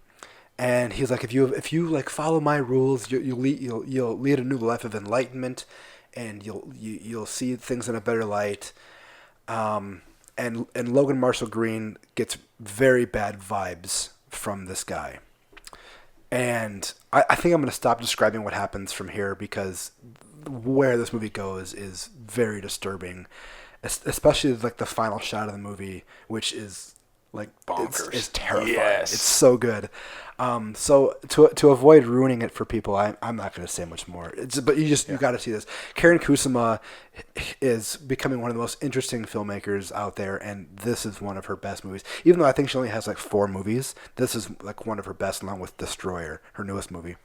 and he's like, if you like follow my rules, you'll lead a new life of enlightenment, and you'll see things in a better light. And Logan Marshall Green gets very bad vibes from this guy, and I think I'm going to stop describing what happens from here because where this movie goes is very disturbing, especially like the final shot of the movie, which is like bonkers. It's terrifying. Yes. It's so good. So to avoid ruining it for people, I'm not going to say much more. But you got to see this. Karen Kusama is becoming one of the most interesting filmmakers out there, and this is one of her best movies. Even though I think she only has like 4 movies, this is like one of her best, along with Destroyer, her newest movie.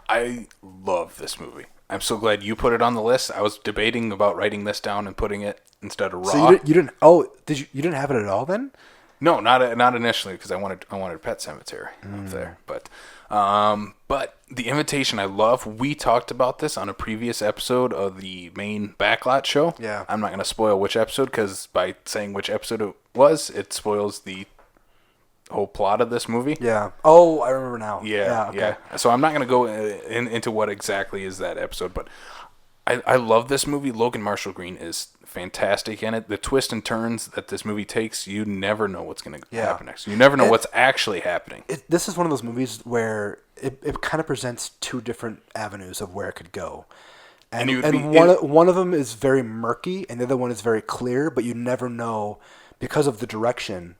I love this movie. I'm so glad you put it on the list. I was debating about writing this down and putting it instead of Raw. So you didn't. Oh, did you? You didn't have it at all then? No, not initially because I wanted Pet Cemetery up there, but The Invitation I love. We talked about this on a previous episode of the main Backlot show. Yeah. I'm not going to spoil which episode because by saying which episode it was, it spoils the whole plot of this movie. Yeah. Oh, I remember now. Yeah. Okay. So I'm not going to go into what exactly is that episode, but I love this movie. Logan Marshall Green is fantastic in it. The twists and turns that this movie takes, you never know what's going to happen next. You never know what's actually happening. This is one of those movies where it kind of presents two different avenues of where it could go. And one of them is very murky, and the other one is very clear, but you never know, because of the direction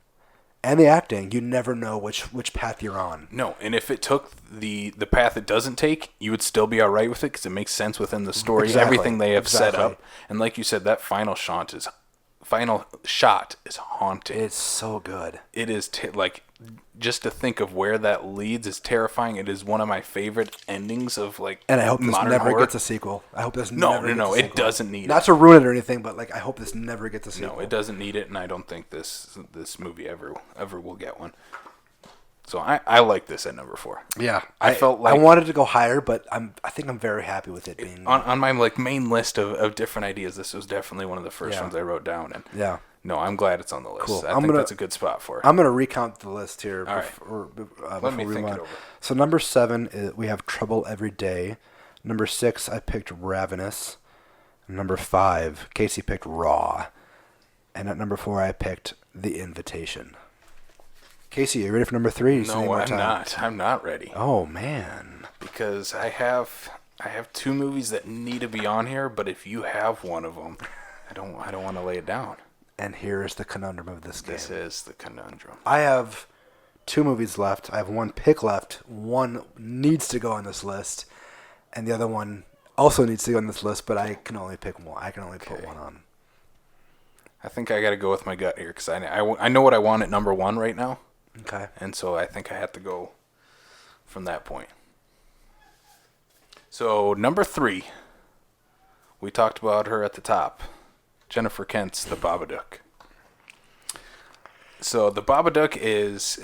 and the acting, you never know which path you're on. No, and if it took the path it doesn't take, you would still be all right with it because it makes sense within the story, everything they have set up. And like you said, that final shot is haunting. It's so good. It is just to think of where that leads is terrifying. It is one of my favorite endings of and I hope this modern never horror. gets a sequel. I hope this never gets a sequel. It doesn't need Not it. to ruin it or anything, but I hope this never gets a sequel. No, it doesn't need it, and I don't think this movie ever will get one. So I like this at number 4. Yeah, I felt like I wanted to go higher, but I think I'm very happy with it being on my main list of different ideas. This was definitely one of the first ones I wrote down, and yeah. No, I'm glad it's on the list. Cool. I think that's a good spot for it. I'm going to recount the list here. All before Let me we think move it on. over. So number 7, we have Trouble Every Day. Number 6, I picked Ravenous. Number 5, Casey picked Raw. And at number 4, I picked The Invitation. Casey, are you ready for number 3? No, I'm not. I'm not ready. Oh, man. Because I have 2 movies that need to be on here, but if you have one of them, I don't want to lay it down. And here is the conundrum of this game. This is the conundrum. I have 2 movies left. I have 1 pick left. 1 needs to go on this list, and the other one also needs to go on this list. But I can only pick one. I can only put one on. I think I got to go with my gut here because I know what I want at number 1 right now. Okay. And so I think I have to go from that point. So number 3, we talked about her at the top. Jennifer Kent's The Babadook. So The Babadook is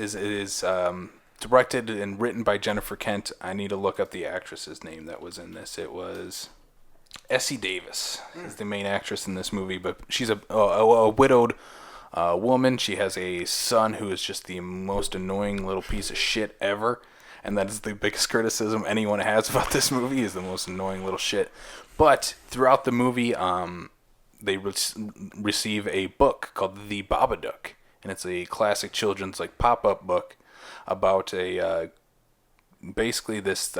directed and written by Jennifer Kent. I need to look up the actress's name that was in this. It was Essie Davis is the main actress in this movie, but she's a widowed woman. She has a son who is just the most annoying little piece of shit ever, and that is the biggest criticism anyone has about this movie is the most annoying little shit. But throughout the movie, they receive a book called The Babadook, and it's a classic children's pop-up book about basically this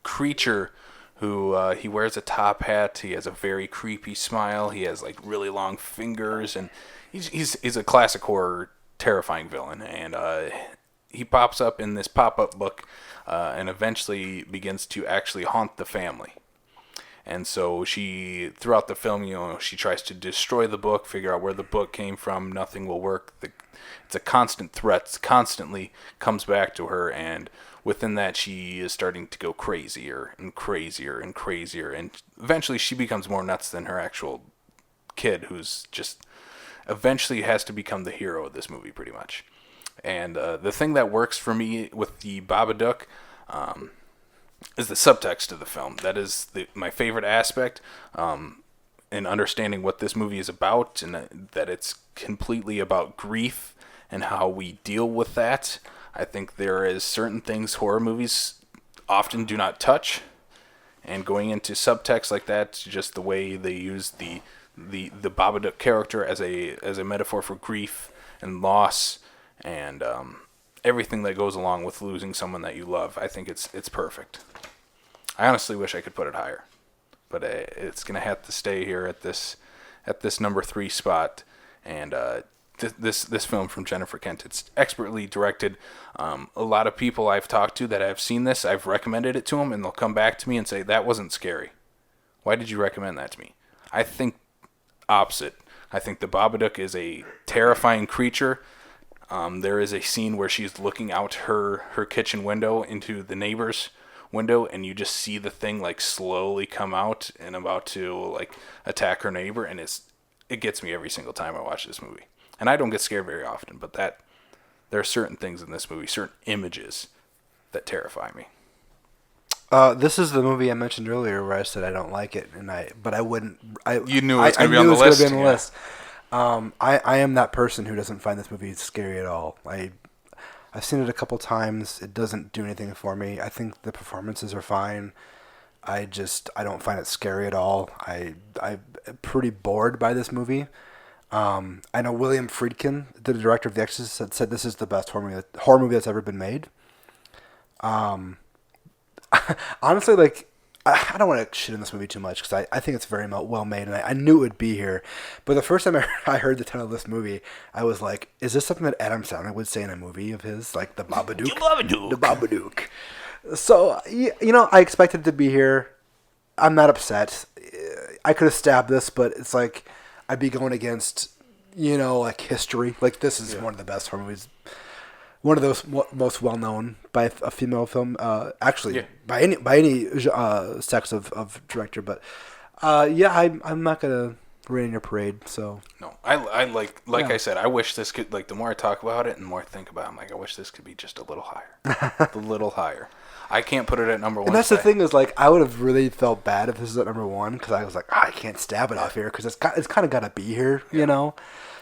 creature who he wears a top hat. He has a very creepy smile. He has really long fingers, and he's a classic horror, terrifying villain. And he pops up in this pop-up book, and eventually begins to actually haunt the family. And so she, throughout the film, she tries to destroy the book, figure out where the book came from. Nothing will work. It's a constant threat. Constantly comes back to her, and within that, she is starting to go crazier and crazier and crazier. And eventually, she becomes more nuts than her actual kid, who's just eventually has to become the hero of this movie, pretty much. And the thing that works for me with the Babadook is the subtext of the film. That is my favorite aspect in understanding what this movie is about, and that it's completely about grief and how we deal with that. I think there is certain things horror movies often do not touch, and going into subtext like that, just the way they use the Babadook character as a metaphor for grief and loss and everything that goes along with losing someone that you love. I think it's perfect. I honestly wish I could put it higher, but it's gonna have to stay here at this number 3 spot. And this film from Jennifer Kent, it's expertly directed. A lot of people I've talked to that have seen this, I've recommended it to them, and they'll come back to me and say, "That wasn't scary. Why did you recommend that to me?" I think opposite. I think the Babadook is a terrifying creature. There is a scene where she's looking out her kitchen window into the neighbors, window, and you just see the thing like slowly come out and about to like attack her neighbor, and it gets me every single time I watch this movie. And I don't get scared very often, but there are certain things in this movie, certain images that terrify me. This is the movie I mentioned earlier where I said I don't like it, but I wouldn't. You knew it was going to be on the list. Be on the list. I am that person who doesn't find this movie scary at all. I've seen it a couple times. It doesn't do anything for me. I think the performances are fine. I don't find it scary at all. I'm pretty bored by this movie. I know William Friedkin, the director of The Exorcist, said this is the best horror movie that's ever been made. Honestly, like, I don't want to shit in this movie too much because I think it's very well made, and I knew it would be here. But the first time I heard the title of this movie, I was like, is this something that Adam Sandler would say in a movie of his, like The Babadook? The Babadook. So, I expected it to be here. I'm not upset. I could have stabbed this, but it's like I'd be going against, like history. Like, this is one of the best horror movies. One of those most well known by a female film, by any sex of director. But I'm not gonna rain in your parade. So no, I like I said, I wish this could, like, the more I talk about it and the more I think about it, I'm like, I wish this could be just a little higher, a little higher. I can't put it at number one. And that's the thing is, like, I would have really felt bad if this is at number one because I was like, I can't stab it off here because it's kind of got to be here,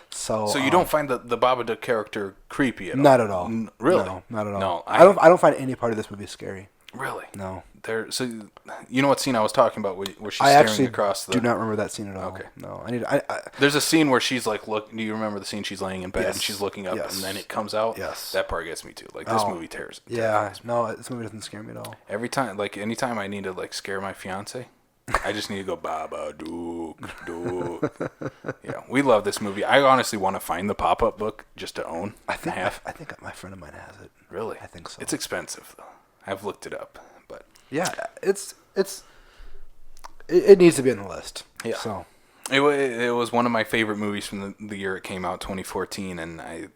So you don't find the Babadook character creepy at all? Not at all. Really? No, not at all. No, I don't find any part of this movie scary. Really? No. So you know what scene I was talking about where she's staring across the... do not remember that scene at all. Okay. No, there's a scene where she's like, look. Do you remember the scene? She's laying in bed and she's looking up, and then it comes out. Yes. That part gets me too. Like, this movie tears. Yeah. No, this movie doesn't scare me at all. Every time, like, anytime I need to, like, scare my fiance, I just need to go Babadook. Yeah, we love this movie. I honestly want to find the pop-up book just to own. I think my friend of mine has it. Really? I think so. It's expensive though. I've looked it up, but yeah, it needs to be on the list. Yeah. So it was one of my favorite movies from the year it came out, 2014, and I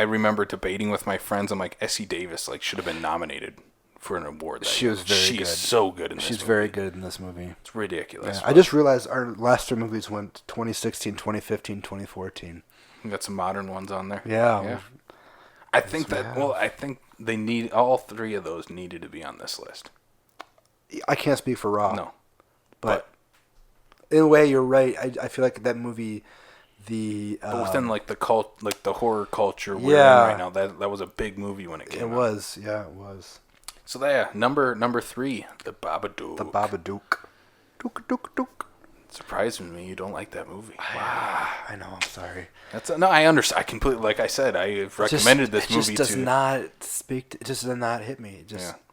remember debating with my friends. I'm like, Essie Davis should have been nominated for an award. She was very good. She's so good in this movie. She's very good in this movie. It's ridiculous. Yeah, I just realized our last three movies went 2016, 2015, 2014. We got some modern ones on there. Yeah. I think they need all three of those needed to be on this list. I can't speak for Raw. No. But in a way, you're right. I feel like that movie, but within the horror culture we're in right now, that was a big movie when it came out. It was, yeah, it was. So there, number 3, The Babadook. The Babadook. Dook. Surprising me you don't like that movie. Wow. I know, I'm sorry. No, I understand. I completely, like I said, I've recommended this movie to... It just does not hit me.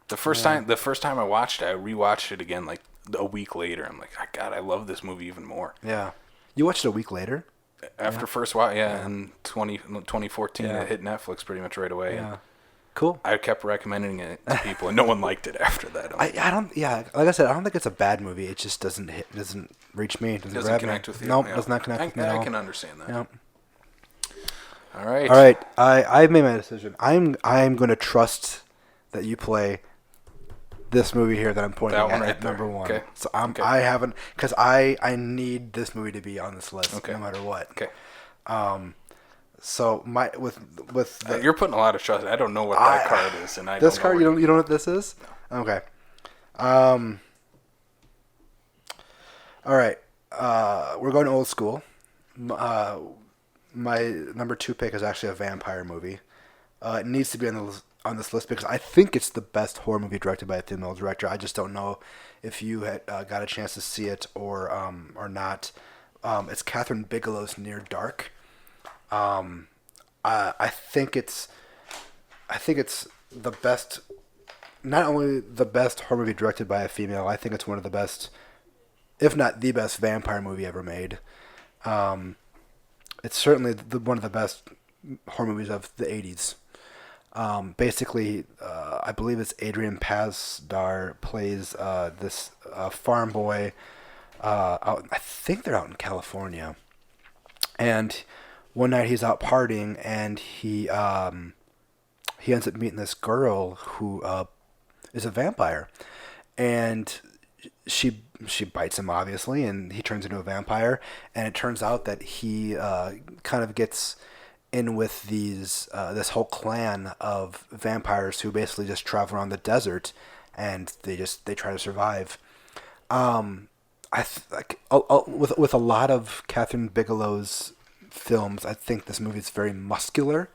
The first time I watched it, I rewatched it again like a week later. I'm like, God, I love this movie even more. Yeah. You watched it a week later? After first watch, in 2014, it hit Netflix pretty much right away. Yeah. Cool. I kept recommending it to people, and no one liked it after that. I don't. Yeah, like I said, I don't think it's a bad movie. It just doesn't reach me. It doesn't connect with you. Nope, does not connect with me at all. I can understand that. Yep. All right. I've made my decision. I'm going to trust that you play this movie here that I'm pointing at number one. Okay. So I haven't, because I need this movie to be on this list no matter what. Okay. So you're putting a lot of trust. I don't know what that card is, and this card you don't know what this is? No. Okay. All right. We're going old school. My number 2 pick is actually a vampire movie. It needs to be on this list because I think it's the best horror movie directed by a female director. I just don't know if you had got a chance to see it or not. It's Catherine Bigelow's Near Dark. I think it's the best, not only the best horror movie directed by a female. I think it's one of the best, if not the best, vampire movie ever made. It's certainly one of the best horror movies of the 80s. Basically, I believe it's Adrian Pasdar plays this farm boy. I think they're out in California, and one night he's out partying, and he ends up meeting this girl who is a vampire, and she bites him obviously, and he turns into a vampire. And it turns out that he kind of gets in with this whole clan of vampires who basically just travel around the desert, and they try to survive. With a lot of Catherine Bigelow's films, I think this movie is very muscular.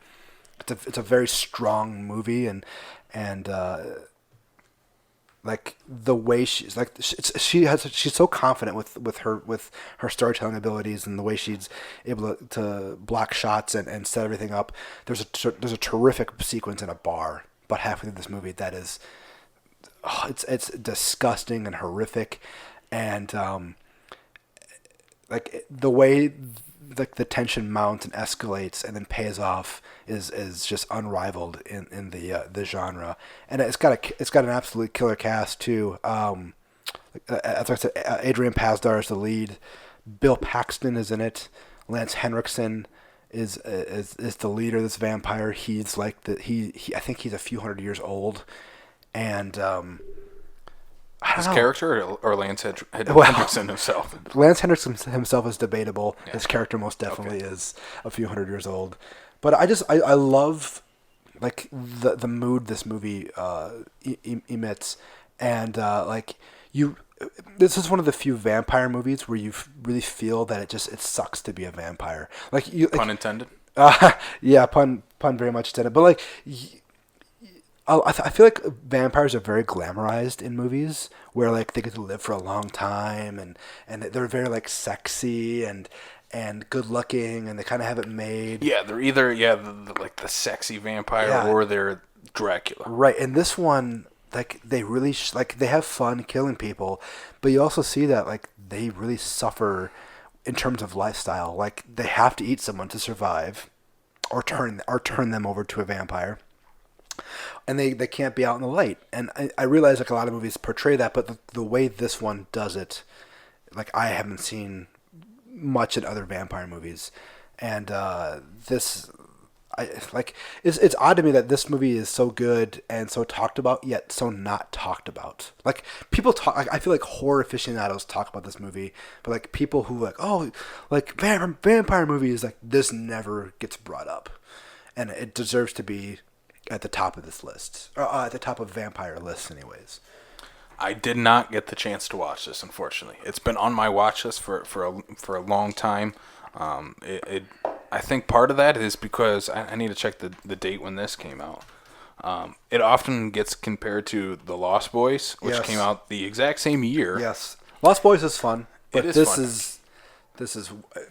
It's a very strong movie, and like the way she's like she's so confident with her storytelling abilities, and the way she's able to block shots and set everything up. There's a terrific sequence in a bar about halfway through this movie that is, it's disgusting and horrific, and like the way like the tension mounts and escalates and then pays off is just unrivaled in the genre. And it's got an absolute killer cast too. As I said, Adrian Pasdar is the lead. Bill Paxton is in it. Lance Henriksen is the leader of this vampire. He's like he I think he's a few hundred years old, and his character or Lance Henriksen himself? Lance Henriksen himself is debatable. Yeah. His character most definitely is a few hundred years old. But I love like the mood this movie emits, and like this is one of the few vampire movies where you really feel that it sucks to be a vampire. Like pun intended. Yeah, pun very much intended. But like. I feel like vampires are very glamorized in movies where like they get to live for a long time, and they're very like sexy and good looking, and they kind of have it made. Yeah, they're either like the sexy vampire or they're Dracula. Right, and this one like they really like they have fun killing people, but you also see that like they really suffer in terms of lifestyle. Like they have to eat someone to survive, or turn them over to a vampire. And they can't be out in the light. And I realize like a lot of movies portray that, but the way this one does it, like I haven't seen much in other vampire movies. And it's odd to me that this movie is so good and so talked about, yet so not talked about. Like people talk, I feel like horror aficionados talk about this movie, but like people who like, oh, like vampire movies, like this never gets brought up, and it deserves to be at the top of this list, or at the top of vampire lists, anyways. I did not get the chance to watch this, unfortunately. It's been on my watch list for a long time. I think part of that is because I need to check the date when this came out. It often gets compared to The Lost Boys, which came out the exact same year. Yes, Lost Boys is fun, but this is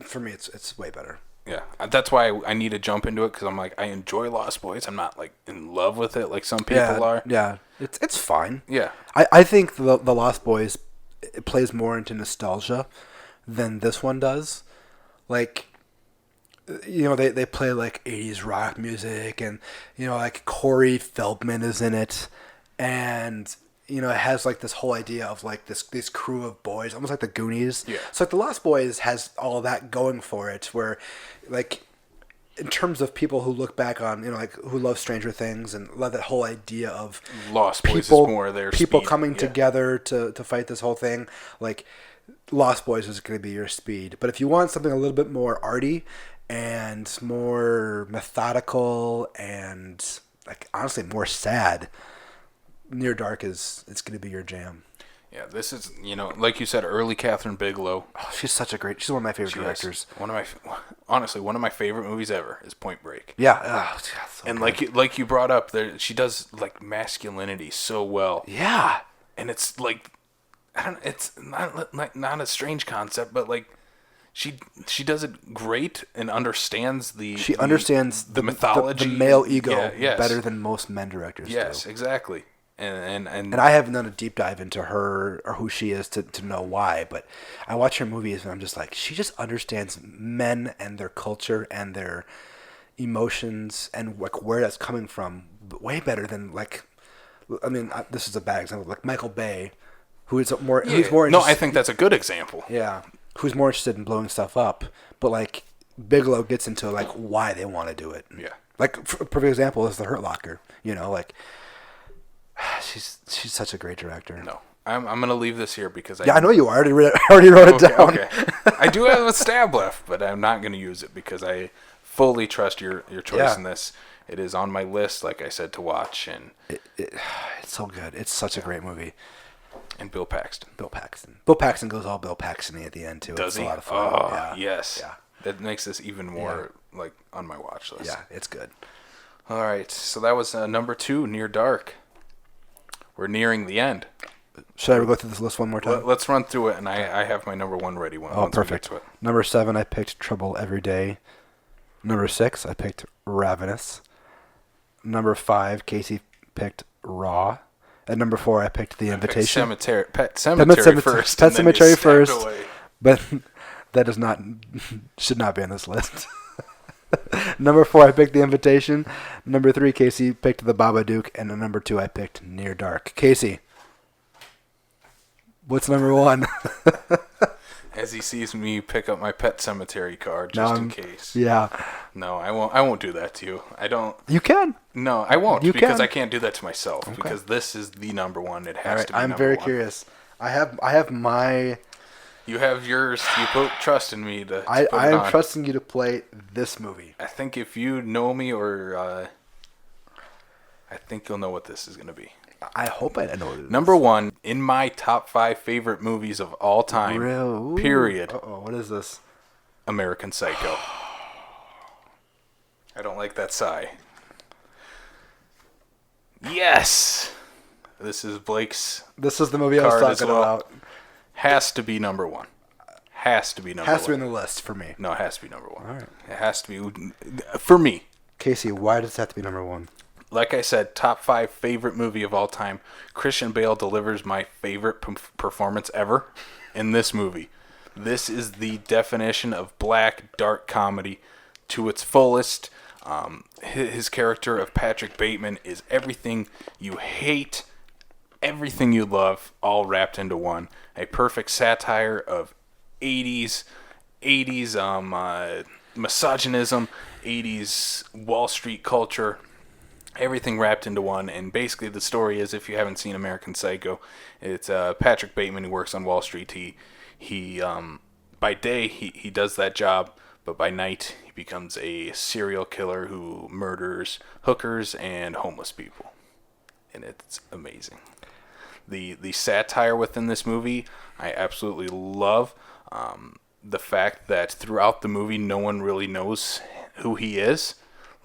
for me. It's way better. Yeah, that's why I need to jump into it, because I'm like, I enjoy Lost Boys. I'm not like in love with it like some people are. Yeah, it's fine. Yeah, I think the Lost Boys, it plays more into nostalgia than this one does. Like, you know, they play like 80s rock music, and you know, like Corey Feldman is in it, and you know, it has like this whole idea of like this crew of boys, almost like the Goonies. Yeah. So like the Lost Boys has all of that going for it, where like in terms of people who look back on, you know, like who love Stranger Things and love that whole idea of Lost Boys is more their people speed. coming together to fight this whole thing. Like Lost Boys is going to be your speed. But if you want something a little bit more arty and more methodical and like honestly more sad, Near Dark it's going to be your jam. Yeah, this is, you know, like you said, early Catherine Bigelow. Oh, she's one of my favorite directors. Honestly, one of my favorite movies ever is Point Break. Yeah, so and good. like you brought up, she does like masculinity so well. Yeah, and it's like, it's not a strange concept, but like she does it great and understands the mythology, the male ego better than most men directors. Yes, do. Exactly. And I haven't done a deep dive into her or who she is to know why, but I watch her movies and I'm just like, she just understands men and their culture and their emotions and like where that's coming from way better than like, I mean, this is a bad example, like Michael Bay, who's more interested. No, I think that's a good example. Yeah, who's more interested in blowing stuff up, but like Bigelow gets into like why they want to do it. Yeah, like a perfect example is The Hurt Locker. You know, like. She's such a great director. No, I'm gonna leave this here because I know you already already wrote it down. Okay. I do have a stab left, but I'm not gonna use it because I fully trust your choice in this. It is on my list, like I said, to watch, and It's so good. It's such a great movie. And Bill Paxton. Bill Paxton goes all Bill Paxton-y at the end too. Does it's he? A lot of fun. Oh, yes. Yeah. That makes this even more like on my watch list. Yeah, it's good. All right, so that was number 2, Near Dark. We're nearing the end. Should I go through this list one more time? Let's run through it, and I have my number 1 ready. Oh, perfect. Number 7, I picked Trouble Every Day. Number 6, I picked Ravenous. Number 5, Casey picked Raw. At number 4, I picked The Invitation. Pet Cemetery first. Pet Cemetery first. Away. But that should not be on this list. Number 4, I picked The Invitation. Number 3, Casey picked The Babadook. And at number 2, I picked Near Dark. Casey, what's number 1? As he sees me pick up my Pet Cemetery card just in case. Yeah. No, I won't. I won't do that to you. I don't. You can. No, I won't. You because can. I can't do that to myself. Okay. Because this is the number 1. It has to be. I'm very curious. I have my. You have yours. You put trust in me to. I am trusting you to play this movie. I think if you know me, or I think you'll know what this is going to be. I hope I know what it is. Number 1 in my top 5 favorite movies of all time. Ooh. Period. Uh-oh, what is this? American Psycho. I don't like that sigh. Yes. This is Blake's. This is the movie I was talking about. Has to be number 1. Has to be number 1. Has to be on the list for me. No, it has to be number 1. All right. It has to be for me. Casey, why does it have to be number 1? Like I said, top 5 favorite movie of all time. Christian Bale delivers my favorite performance ever in this movie. This is the definition of black, dark comedy to its fullest. His character of Patrick Bateman is everything you hate, everything you love, all wrapped into one. A perfect satire of 80s misogynism, 80s Wall Street culture. Everything wrapped into one, and basically the story is, if you haven't seen American Psycho, it's Patrick Bateman who works on Wall Street. He by day he does that job, but by night he becomes a serial killer who murders hookers and homeless people, and it's amazing. The satire within this movie I absolutely love. The fact that throughout the movie no one really knows who he is.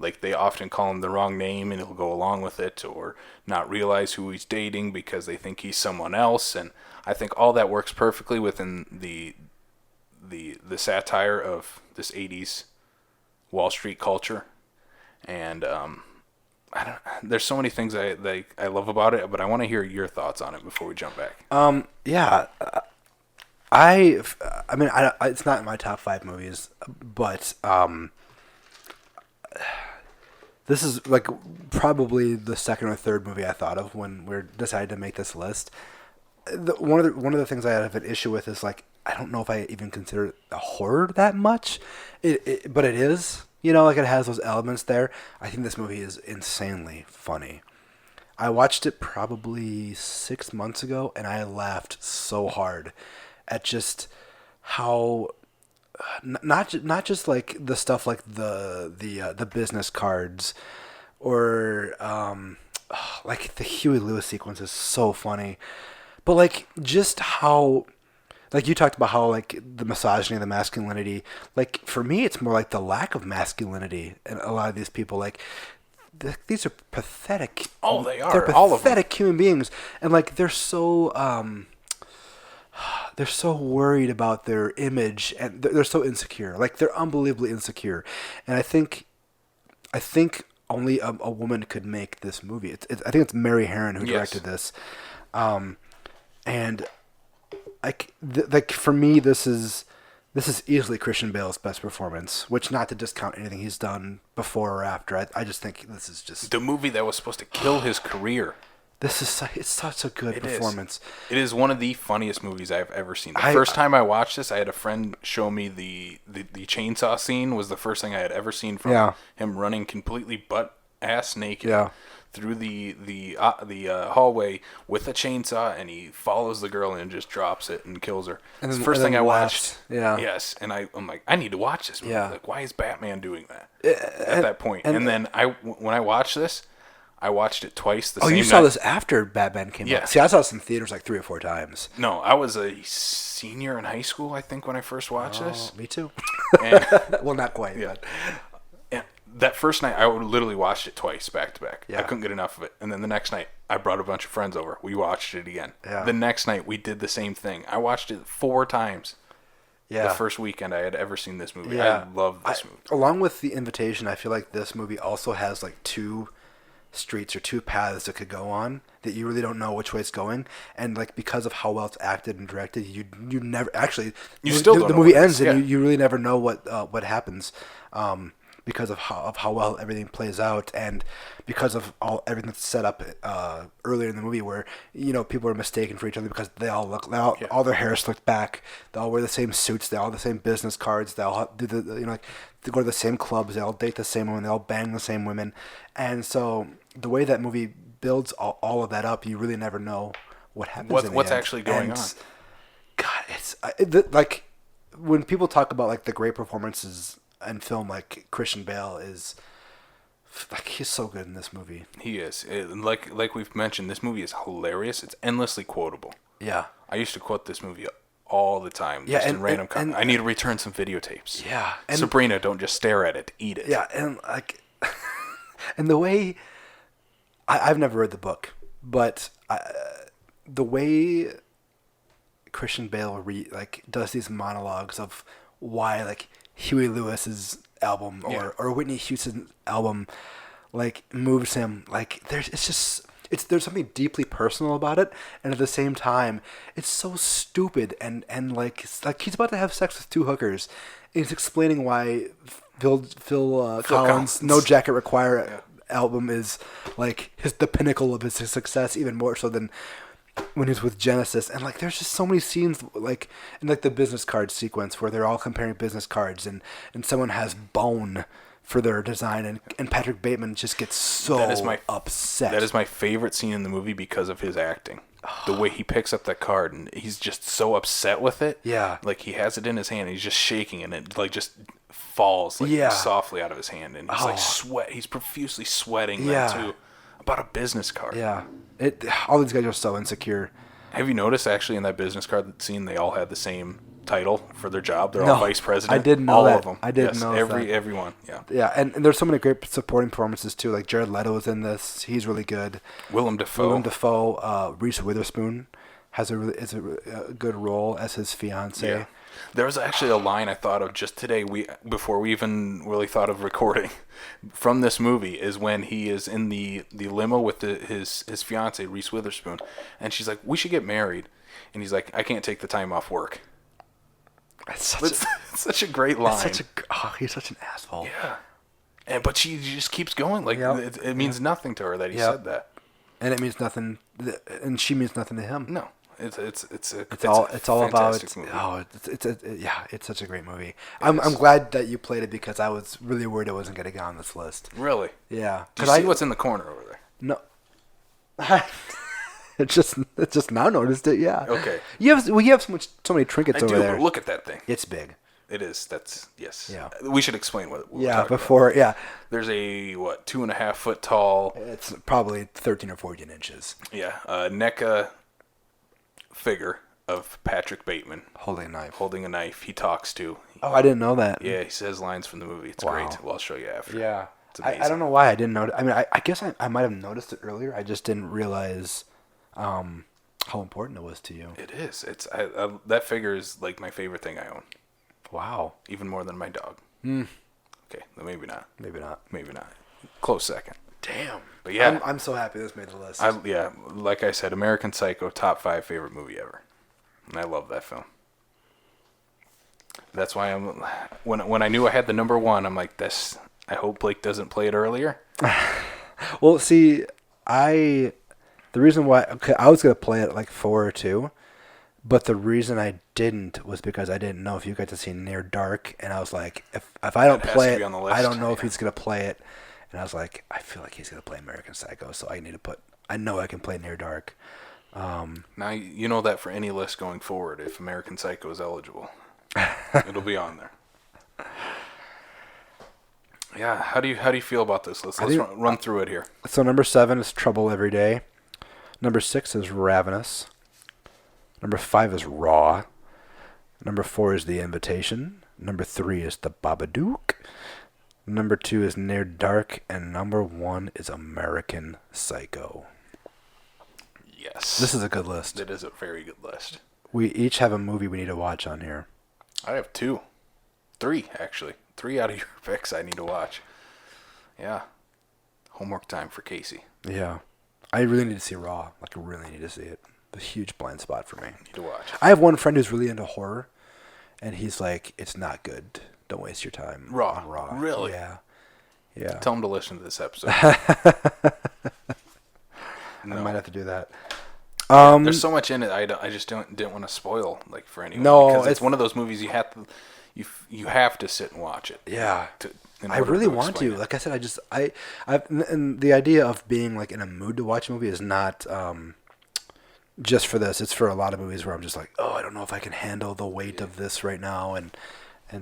Like, they often call him the wrong name and he'll go along with it, or not realize who he's dating because they think he's someone else. And I think all that works perfectly within the satire of this 80s Wall Street culture. And there's so many things I love about it, but I want to hear your thoughts on it before we jump back. Yeah. I mean, it's not in my top 5 movies, but this is like probably the second or third movie I thought of when we decided to make this list. One of the things I have an issue with is, like, I don't know if I even consider it a horror that much, but it is. You know, like, it has those elements there. I think this movie is insanely funny. I watched it probably 6 months ago, and I laughed so hard at just how. Not just like the stuff like the business cards, or like the Huey Lewis sequence is so funny, but like just how, like you talked about how, like, the misogyny, the masculinity, like for me it's more like the lack of masculinity in a lot of these people. Like, these are pathetic. Oh, they are. They're pathetic, all of them. Human beings, and like they're so worried about their image, and they're so insecure. Like, they're unbelievably insecure. And I think only a woman could make this movie. I think it's Mary Herron who directed this. And like for me, this is easily Christian Bale's best performance, which, not to discount anything he's done before or after. I just think this is just the movie that was supposed to kill his career. It's such a good performance. It is one of the funniest movies I've ever seen. The first time I watched this, I had a friend show me the chainsaw scene. Was the first thing I had ever seen from him running completely butt-ass naked through the hallway with a chainsaw, and he follows the girl and just drops it and kills her. And It's then- the first and thing then I laughs. watched. Yeah. Yes, and I'm like, I need to watch this movie. Yeah. Like, why is Batman doing that at that point? and- And then when I watched this, I watched it twice the Oh, same you saw night. this after Batman came Yeah. out. See, I saw this in theaters like 3 or 4 times. No, I was a senior in high school, I think, when I first watched this. Oh, me too. And, Well, not quite. yeah. But. And that first night, I literally watched it twice, back to back. Yeah. I couldn't get enough of it. And then the next night, I brought a bunch of friends over. We watched it again. Yeah. The next night, we did the same thing. I watched it 4 times. Yeah. The first weekend I had ever seen this movie. Yeah. I love this movie. Along with The Invitation, I feel like this movie also has like 2 streets or 2 paths it could go on that you really don't know which way it's going, and like because of how well it's acted and directed, you never actually still don't the know movie what it ends is, and yeah. you really never know what happens, because of how well everything plays out, and because of everything that's set up earlier in the movie, where people are mistaken for each other because they all all their hair is slicked back, they all wear the same suits, they all have the same business cards, they all do like they go to the same clubs, they all date the same women, they all bang the same women, and so the way that movie builds all of that up, you really never know what happens. What's actually going on? God, it's like when people talk about like the great performances in film, like Christian Bale is like he's so good in this movie. He is. Like we've mentioned, this movie is hilarious. It's endlessly quotable. Yeah, I used to quote this movie all the time. Yeah, just and- in random and- I need to return some videotapes. yeah, and Sabrina, don't just stare at it. Eat it. yeah, and like, and the way I've never read the book, but the way Christian Bale does these monologues of why like Huey Lewis's album or Whitney Houston's album like moves him, like there's something deeply personal about it, and at the same time it's so stupid and like he's about to have sex with 2 hookers and he's explaining why Phil Collins' No Jacket Required album is like the pinnacle of his success, even more so than when he's with Genesis. And like there's just so many scenes like in like the business card sequence where they're all comparing business cards and someone has bone for their design and Patrick Bateman just gets so upset. That is my favorite scene in the movie because of his acting. The way he picks up that card and he's just so upset with it. Yeah. Like he has it in his hand and he's just shaking and it like just falls like softly out of his hand and he's like he's profusely sweating then too about a business card. Yeah. All these guys are so insecure. Have you noticed actually in that business card scene they all had the same title for their job? They're all vice president. I didn't know all that. of them. I didn't know that. Everyone. Yeah. Yeah, and there's so many great supporting performances too. Like Jared Leto is in this; he's really good. Willem Dafoe. Reese Witherspoon is a good role as his fiance. Yeah. There was actually a line I thought of just today. Before we even really thought of recording from this movie is when he is in the limo with his fiance Reese Witherspoon, and she's like, "We should get married," and he's like, "I can't take the time off work." It's Such a great line. He's such an asshole. Yeah, but she just keeps going. Like it means nothing to her that he said that, and it means nothing, and she means nothing to him. No. It's all about movie. It's such a great movie. I'm glad that you played it because I was really worried it wasn't gonna get on this list. Really? Yeah. Do you see what's in the corner over there? No. It's just now noticed it. Yeah. Okay. You have so many trinkets over there. But look at that thing. It's big. It is. Yes. Yeah. We should explain what we're Yeah. talking Before. about. Yeah. There's a 2.5 foot tall. It's probably 13 or 14 inches. Yeah. NECA figure of Patrick Bateman Holding a knife. holding a knife. He talks to. Oh, I didn't know that. Yeah, he says lines from the movie. It's Wow. great. Well, I'll show you after. Yeah. It's amazing. I don't know why I didn't know. I mean, I guess I might have noticed it earlier. I just didn't realize how important it was to you. It is. That figure is like my favorite thing I own. Wow. Even more than my dog. Hmm. Okay, maybe not. Maybe not. Maybe not. Close second. Damn. But yeah. I'm so happy this made the list. Like I said, American Psycho, top 5 favorite movie ever. And I love that film. That's why when I knew I had the number 1, I'm like, I hope Blake doesn't play it earlier. Well, see, the reason why I was gonna play it like 4 or 2, but the reason I didn't was because I didn't know if you guys had seen Near Dark, and I was like, if I don't That has play to it, be on the list. I don't know if he's gonna play it, and I was like, I feel like he's gonna play American Psycho, so I need to put. I know I can play Near Dark. Now you know that for any list going forward, if American Psycho is eligible, it'll be on there. Yeah, how do you feel about this? Let's run through it here. So number 7 is Trouble Every Day. Number 6 is Ravenous. Number 5 is Raw. Number 4 is The Invitation. Number 3 is The Babadook. Number 2 is Near Dark, and number 1 is American Psycho. Yes. This is a good list. It is a very good list. We each have a movie we need to watch on here. I have 2. 3, actually. 3 out of your picks I need to watch. Yeah. Homework time for Casey. Yeah. I really need to see Raw. Like, I really need to see it. A huge blind spot for me. Need to watch. I have one friend who's really into horror, and he's like, it's not good. Don't waste your time on Raw. Really? Yeah. Yeah. Tell him to listen to this episode. I might have to do that. There's so much in it. I just didn't want to spoil like for anyone. No, because it's one of those movies you have to sit and watch it. Yeah. I really want to. Like I said, and the idea of being like in a mood to watch a movie is not just for this. It's for a lot of movies where I'm just like, oh, I don't know if I can handle the weight of this right now, and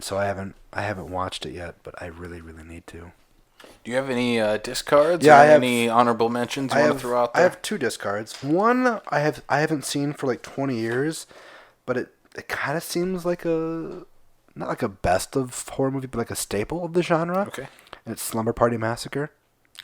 so I haven't watched it yet, but I really, really need to. Do you have any discards? Yeah, or I have any honorable mentions you want to throw out there? I have 2 discards. One I haven't seen for like 20 years, but it kind of seems like not like a best of horror movie, but like a staple of the genre. Okay. And it's Slumber Party Massacre.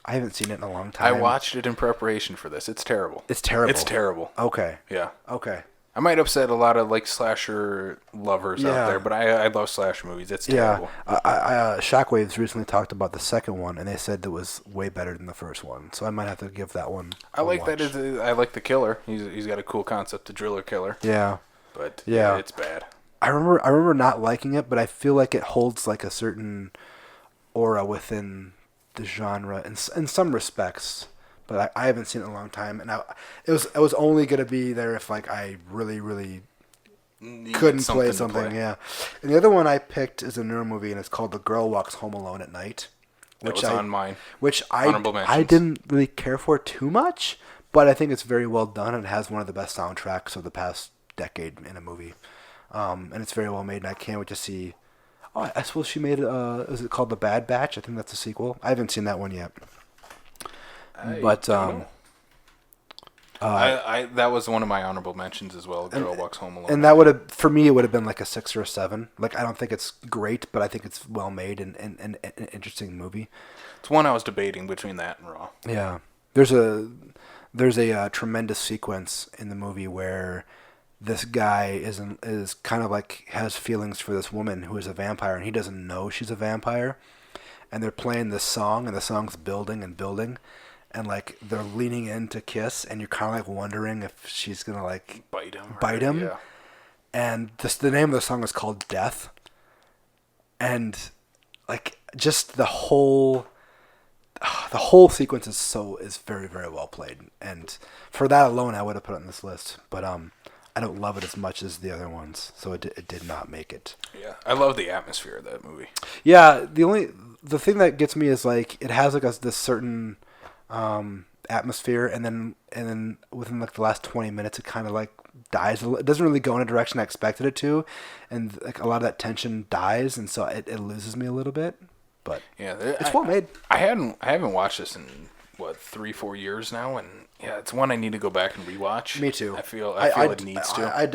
I haven't seen it in a long time. I watched it in preparation for this. It's terrible. It's terrible. It's terrible. Okay. Yeah. Okay. I might upset a lot of like slasher lovers out there, but I love slasher movies. It's terrible. Yeah. Shockwaves recently talked about the second one, and they said it was way better than the first one. So I might have to give that one. I like that. I like the killer. He's got a cool concept, the driller killer. Yeah. But yeah, it's bad. I remember not liking it, but I feel like it holds like a certain aura within the genre in some respects. But I haven't seen it in a long time, and it was only gonna be there if like I really couldn't play something. Yeah. And the other one I picked is a newer movie, and it's called The Girl Walks Home Alone at Night. Which was on mine. Which I didn't really care for too much, but I think it's very well done, and it has one of the best soundtracks of the past decade in a movie. And it's very well made, and I can't wait to see. Oh, I suppose she made. Is it called The Bad Batch? I think that's a sequel. I haven't seen that one yet. But that was one of my honorable mentions as well. Girl Walks Home Alone. And that would have, for me, it would have been like a 6 or a 7. Like, I don't think it's great, but I think it's well made and an interesting movie. It's one I was debating between that and Raw. Yeah, there's a tremendous sequence in the movie where this guy is kind of like has feelings for this woman who is a vampire, and he doesn't know she's a vampire. And they're playing this song, and the song's building and building, and like they're leaning in to kiss, and you're kind of like wondering if she's gonna like bite him. Yeah. And the name of the song is called Death, and like just the whole sequence is very, very well played, and for that alone, I would have put it on this list. But I don't love it as much as the other ones, so it did not make it. Yeah, I love the atmosphere of that movie. Yeah, the thing that gets me is like it has like this certain atmosphere, and then within like the last 20 minutes, it kind of like dies. It doesn't really go in a direction I expected it to, and like a lot of that tension dies, and so it loses me a little bit. But yeah, it's well made. I haven't watched this in 3-4 years now, and yeah, it's one I need to go back and rewatch. Me too. I feel it needs to. I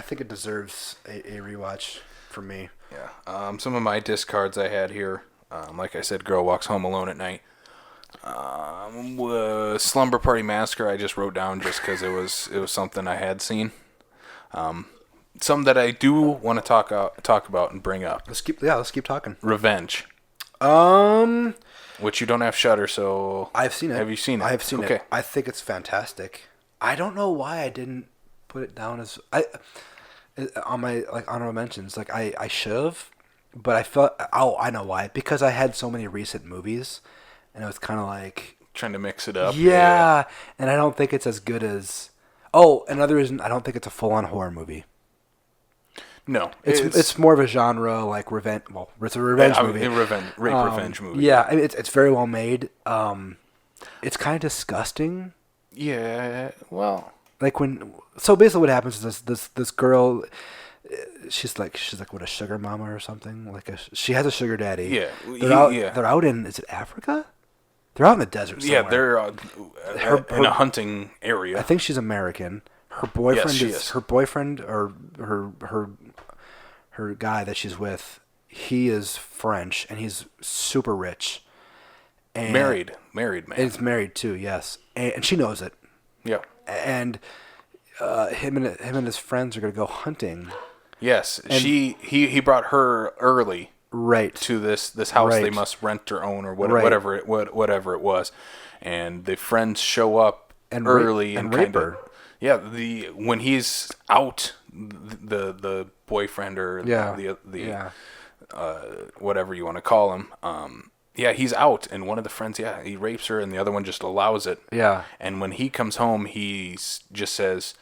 think it deserves a rewatch for me. Yeah. Some of my discards I had here, like I said, Girl Walks Home Alone at Night. Slumber Party Massacre I just wrote down just because it was something I had seen. Some that I do want to talk about and bring up. Let's keep talking. Revenge. Which you don't have Shudder, so I've seen it. Have you seen it? I have seen it. I think it's fantastic. I don't know why I didn't put it down as on my like honorable mentions. Like I should have, but I felt I know why, because I had so many recent movies, and it was kind of like trying to mix it up. Yeah, and I don't think it's as good as. Oh, another reason I don't think it's a full-on horror movie. No, It's more of a genre like revenge. Well, it's a revenge movie. Revenge movie. Yeah, I mean, it's very well made. It's kind of disgusting. Yeah. Well. Like so basically what happens is this girl, she's like what, a sugar mama or something. She has a sugar daddy. Yeah. They're out in, is it Africa? They're out in the desert somewhere. Yeah, they're in a hunting area. I think she's American. Her boyfriend is. Her boyfriend or her guy that she's with. He is French and he's super rich. And married man. It's married too, yes, and she knows it. Yeah. And him and his friends are gonna go hunting. Yes, and he brought her early. Right. To this house right. they must rent or own or whatever it was, and the friends show up and early and rape kinda, her. Yeah, when he's out, the boyfriend or whatever you want to call him, he's out, and one of the friends, he rapes her, and the other one just allows it. Yeah. And when he comes home, he just says,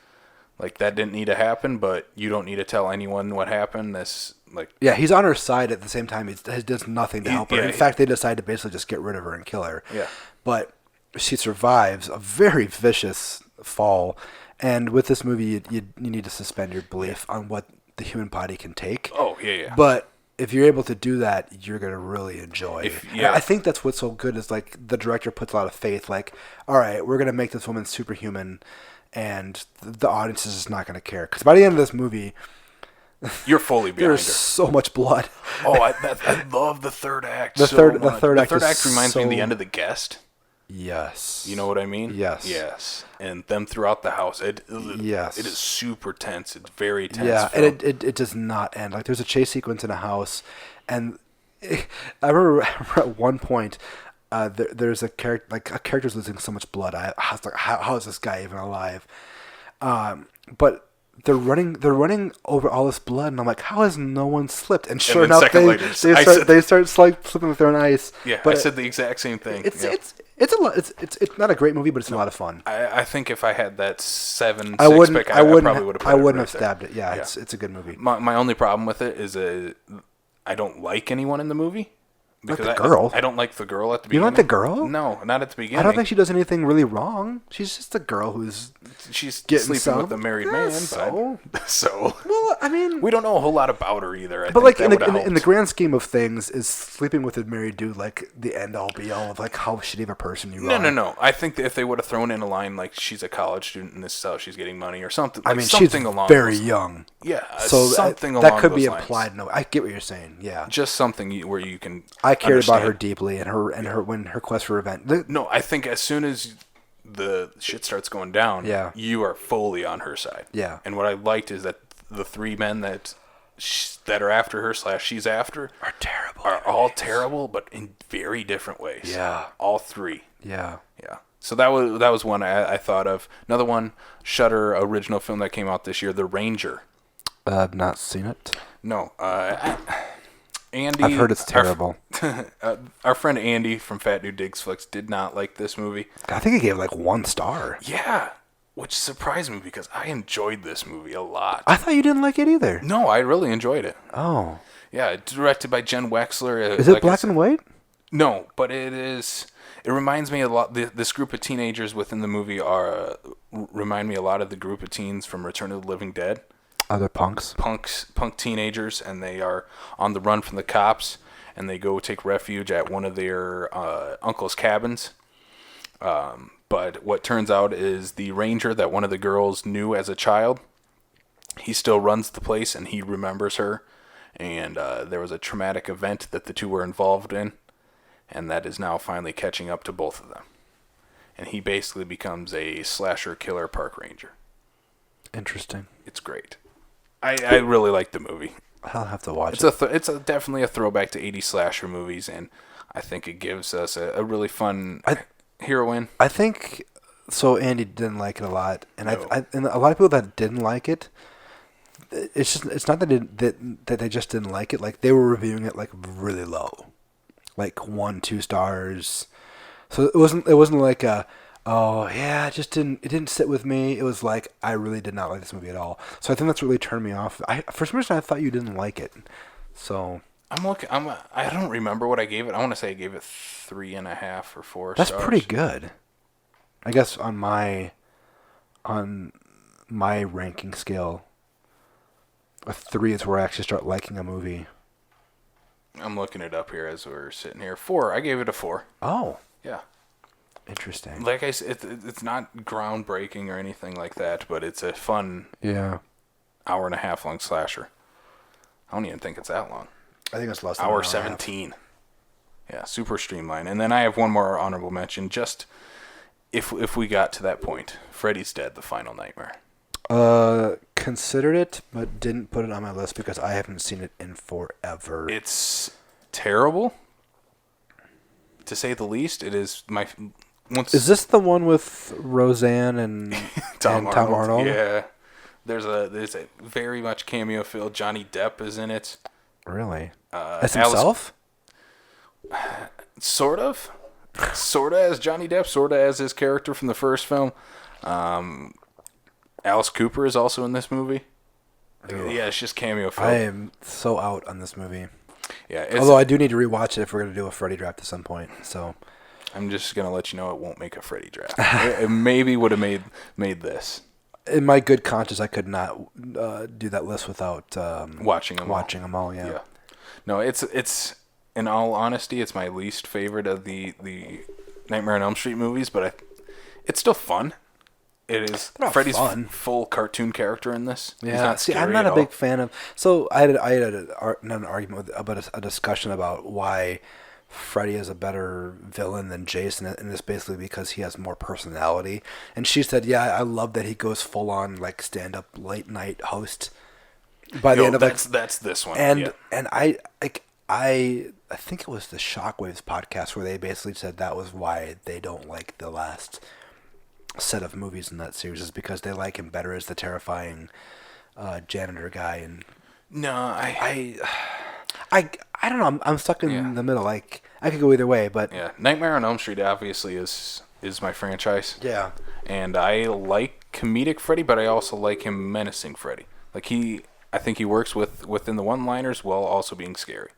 like, that didn't need to happen, but you don't need to tell anyone what happened. He's on her side at the same time. He does nothing to help her. In fact, they decide to basically just get rid of her and kill her. Yeah. But she survives a very vicious fall. And with this movie, you need to suspend your belief on what the human body can take. Oh, yeah. But if you're able to do that, you're going to really enjoy it. I think that's what's so good is, like, the director puts a lot of faith. Like, all right, we're going to make this woman superhuman, and the audience is just not going to care. Because by the end of this movie... You're fully behind There's her. So much blood. Oh, I love the third act. The third act reminds me of the end of The Guest. Yes. You know what I mean? Yes. And them throughout the house. It is super tense. It's very tense. Yeah, and it does not end. Like, there's a chase sequence in a house, and I remember at one point, there's a character, like, a character's losing so much blood. I was like, how is this guy even alive? But they're running over all this blood, and I'm like, how has no one slipped? And sure enough, they start slipping with their own ice. Yeah, but I said the exact same thing. It's a lot. It's not a great movie, but it's a lot of fun. I think if I had that 7 I pick, I probably would have. I wouldn't have stabbed it. Yeah, it's a good movie. My only problem with it is I don't like anyone in the movie. Because the girl. I don't like the girl at the beginning. You don't like the girl? No, not at the beginning. I don't think she does anything really wrong. She's just a girl who's getting sleeping with a married man. So well, I mean, we don't know a whole lot about her either. But like in the grand scheme of things, is sleeping with a married dude like the end all be all of like how shitty of a person you are? No. I think that if they would have thrown in a line like she's a college student and this is how she's getting money or something. I mean, she's very young. Yeah, so something along that could be lines. implied. No, I get what you're saying. Yeah, just something where you can. I cared understand. about her deeply and her when her quest for revenge. No, I think as soon as the shit starts going down, you are fully on her side. Yeah, and what I liked is that the 3 men that are after her / she's after are terrible. Are all terrible, but in very different ways. Yeah, all 3. Yeah. So that was one I thought of. Another one, Shudder original film that came out this year, The Ranger. I've not seen it. No, Andy. I've heard it's terrible. Our friend Andy from Fat Dude Digs Flicks did not like this movie. I think he gave it like 1 star. Yeah, which surprised me because I enjoyed this movie a lot. I thought you didn't like it either. No, I really enjoyed it. Oh. Yeah, directed by Jen Wexler. Is it black and white? No, but it is. It reminds me a lot. This group of teenagers within the movie remind me a lot of the group of teens from Return of the Living Dead. Other punks? Punk teenagers, and they are on the run from the cops, and they go take refuge at one of their uncle's cabins. But what turns out is the ranger that one of the girls knew as a child, he still runs the place, and he remembers her. And there was a traumatic event that the 2 were involved in, and that is now finally catching up to both of them. And he basically becomes a slasher killer park ranger. Interesting. It's great. I really like the movie. I'll have to watch it. It's definitely a throwback to 80s slasher movies, and I think it gives us a really fun heroine. I think so. Andy didn't like it a lot, and No. and a lot of people that didn't like it. It's not that they just didn't like it. Like, they were reviewing it like really low, like 1-2 stars. So it wasn't like Oh yeah, it didn't sit with me. It was like I really did not like this movie at all. So I think that's really turned me off. For some reason I thought you didn't like it. So I don't remember what I gave it. I want to say I gave it 3.5 or 4 that's stars. pretty good. I guess on my ranking scale, a 3 is where I actually start liking a movie. I'm looking it up here as we're sitting here. 4. I gave it a 4. Oh, Yeah. interesting. Like I said, it's not groundbreaking or anything like that, but it's a fun Yeah, hour and a half long slasher. I don't even think it's that long. I think it's less than Hour an and a half. 17. Yeah, super streamlined. And then I have one more honorable mention. Just if we got to that point, Freddy's Dead: The Final Nightmare. Considered it, but didn't put it on my list because I haven't seen it in forever. It's terrible, to say the least. It is my Is this the one with Roseanne and Tom Arnold? Yeah, there's a very much cameo filled. Johnny Depp is in it. Really? As himself? Sort of as Johnny Depp, sort of as his character from the first film. Alice Cooper is also in this movie. Ugh. Yeah, it's just cameo filled. I am so out on this movie. Yeah, Although I do need to rewatch it if we're going to do a Freddy draft at some point. So I'm just gonna let you know it won't make a Freddy draft. It maybe would have made this. in my good conscience, I could not do that list without Watching them all. Yeah. No, it's in all honesty, it's my least favorite of the Nightmare on Elm Street movies, but it's still fun. It is Freddy's fun. Full cartoon character in this. Yeah. He's not See, scary I'm not at a big all. fan of. So I had not an argument about a discussion about why Freddy is a better villain than Jason, and it's basically because he has more personality. And she said, "Yeah, I love that he goes full on like stand up late night host." By the end of that's this one. and Yeah. and I think it was the Shockwaves podcast where they basically said that was why they don't like the last set of movies in that series, is because they like him better as the terrifying janitor guy. And No, I don't know. I'm stuck in Yeah. the middle. Like I could go either way, but yeah. Nightmare on Elm Street obviously is my franchise. yeah. And I like comedic Freddy, but I also like him menacing Freddy. Like I think he works within the one-liners while also being scary.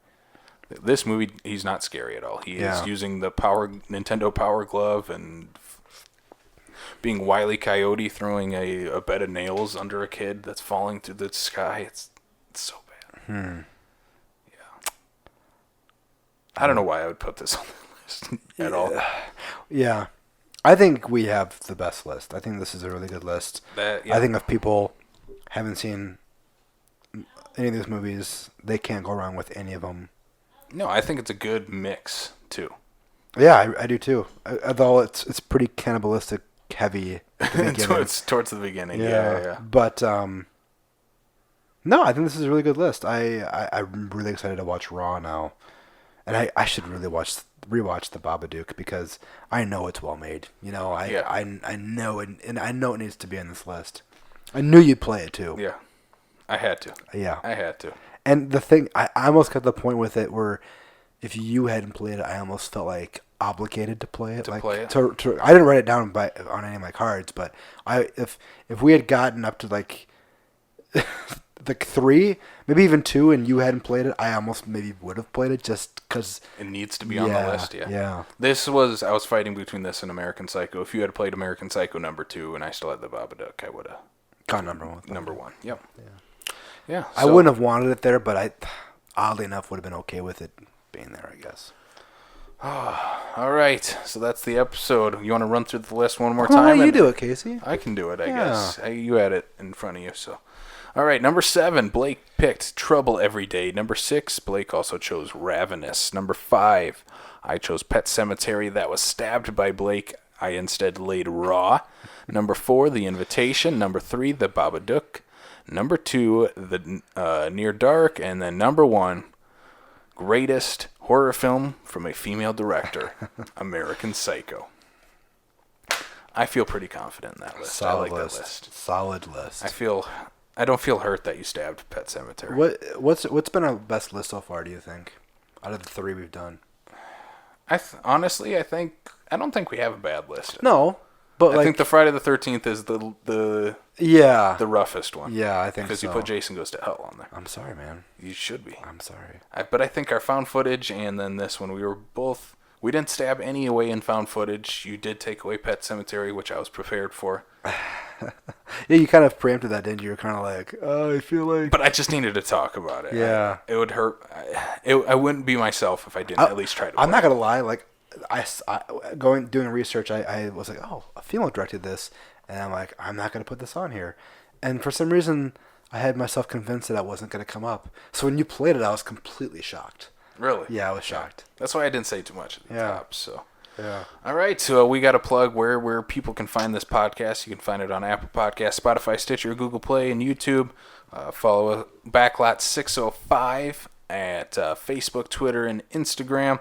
This movie, he's not scary at all. He is using the Nintendo Power Glove and being Wile E. Coyote, throwing a bed of nails under a kid that's falling through the sky. It's so bad. Yeah. I don't know why I would put this on the list at all. Yeah. I think we have the best list. I think this is a really good list. I think if people haven't seen any of these movies, they can't go wrong with any of them. No, I think it's a good mix too. Yeah, I do too. Although it's pretty cannibalistic heavy at the beginning. towards the beginning. Yeah. But no, I think this is a really good list. I'm really excited to watch Raw now, and I should really rewatch the Babadook because I know it's well made. You know, I know it, and I know it needs to be on this list. I knew you'd play it too. Yeah, I had to. Yeah, I had to. And the thing, I almost got to the point with it where if you hadn't played it, I almost felt like obligated to play it. Play it? I didn't write it down on any of my cards, but if we had gotten up to like 3, maybe even 2, and you hadn't played it, I almost maybe would have played it just because it needs to be on the list. Yeah. Yeah. I was fighting between this and American Psycho. If you had played American Psycho #2 and I still had the Babadook, I would have got number 1. number 1. Yep. Yeah. I wouldn't have wanted it there, but I oddly enough would have been okay with it being there, I guess. All right. So that's the episode. You want to run through the list one more Come on, time? you do it, Casey. I can do it, I Yeah. guess. You had it in front of you, so. All right, number 7, Blake picked Trouble Every Day. Number 6, Blake also chose Ravenous. Number 5, I chose Pet Cemetery. That was stabbed by Blake. I instead laid Raw. Number 4, The Invitation. Number 3, The Babadook. Number 2, The Near Dark. And then number 1, greatest horror film from a female director, American Psycho. I feel pretty confident in that list. Solid I like list. that list. Solid list. I don't feel hurt that you stabbed Pet Sematary. What's been our best list so far, do you think? Out of the 3 we've done. Honestly, I don't think we have a bad list. No, But I think the Friday the 13th is the roughest one. Yeah, I think so. Because you put Jason Goes to Hell on there. I'm sorry, man. You should be. I'm sorry. But I think our found footage and then this one, we didn't stab any away in found footage. You did take away Pet Cemetery, which I was prepared for. Yeah, you kind of preempted that, didn't you? You're kind of like, oh, I feel like... But I just needed to talk about it. Yeah. It would hurt. I wouldn't be myself if I didn't at least try to. I'm not going to lie. Like, doing research, I was like, oh, a female directed this. And I'm like, I'm not going to put this on here. And for some reason, I had myself convinced that that wasn't going to come up. So when you played it, I was completely shocked. Really? Yeah, I was shocked. That's why I didn't say too much at the top. So. Yeah. All right, so we got to plug where people can find this podcast. You can find it on Apple Podcasts, Spotify, Stitcher, Google Play, and YouTube. Follow Backlot 605 at Facebook, Twitter, and Instagram.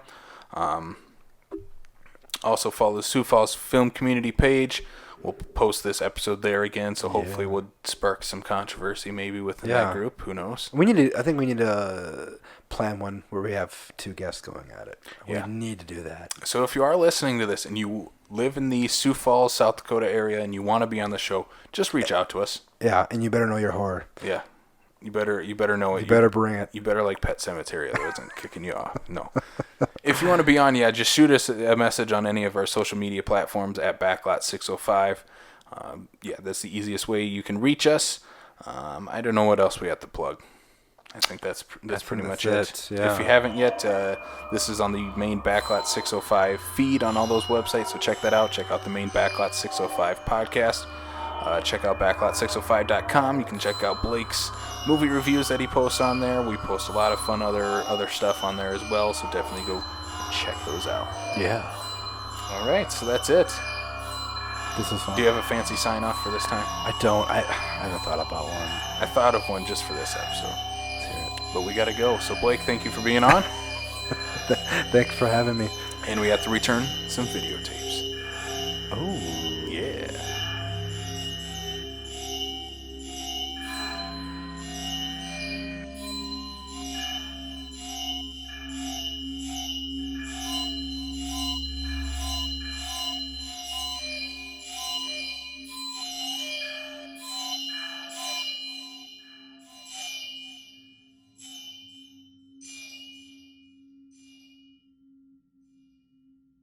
Also follow the Sioux Falls Film Community page. We'll post this episode there again, so hopefully we'll spark some controversy maybe within that group. Who knows? I think we need to plan one where we have 2 guests going at it. Yeah. We need to do that. So if you are listening to this and you live in the Sioux Falls, South Dakota area and you want to be on the show, just reach out to us. Yeah, and you better know your horror. Yeah. You better know it. You better bring it. You better like Pet Cemetery, otherwise I'm kicking you off. No. If you want to be on, just shoot us a message on any of our social media platforms at Backlot 605. That's the easiest way you can reach us. I don't know what else we have to plug. I think that's pretty much it. Yeah. If you haven't yet, this is on the main Backlot 605 feed on all those websites, so check that out. Check out the main Backlot 605 podcast. Check out backlot605.com. You can check out Blake's movie reviews that he posts on there. We post a lot of fun other stuff on there as well, so definitely go check those out. Yeah. All right, so that's it. This was fun. Do you have a fancy sign off for this time? I don't. I haven't thought about one. I thought of one just for this episode. Let's hear it. But we got to go. So Blake, thank you for being on. Thanks for having me. And we have to return some videotape.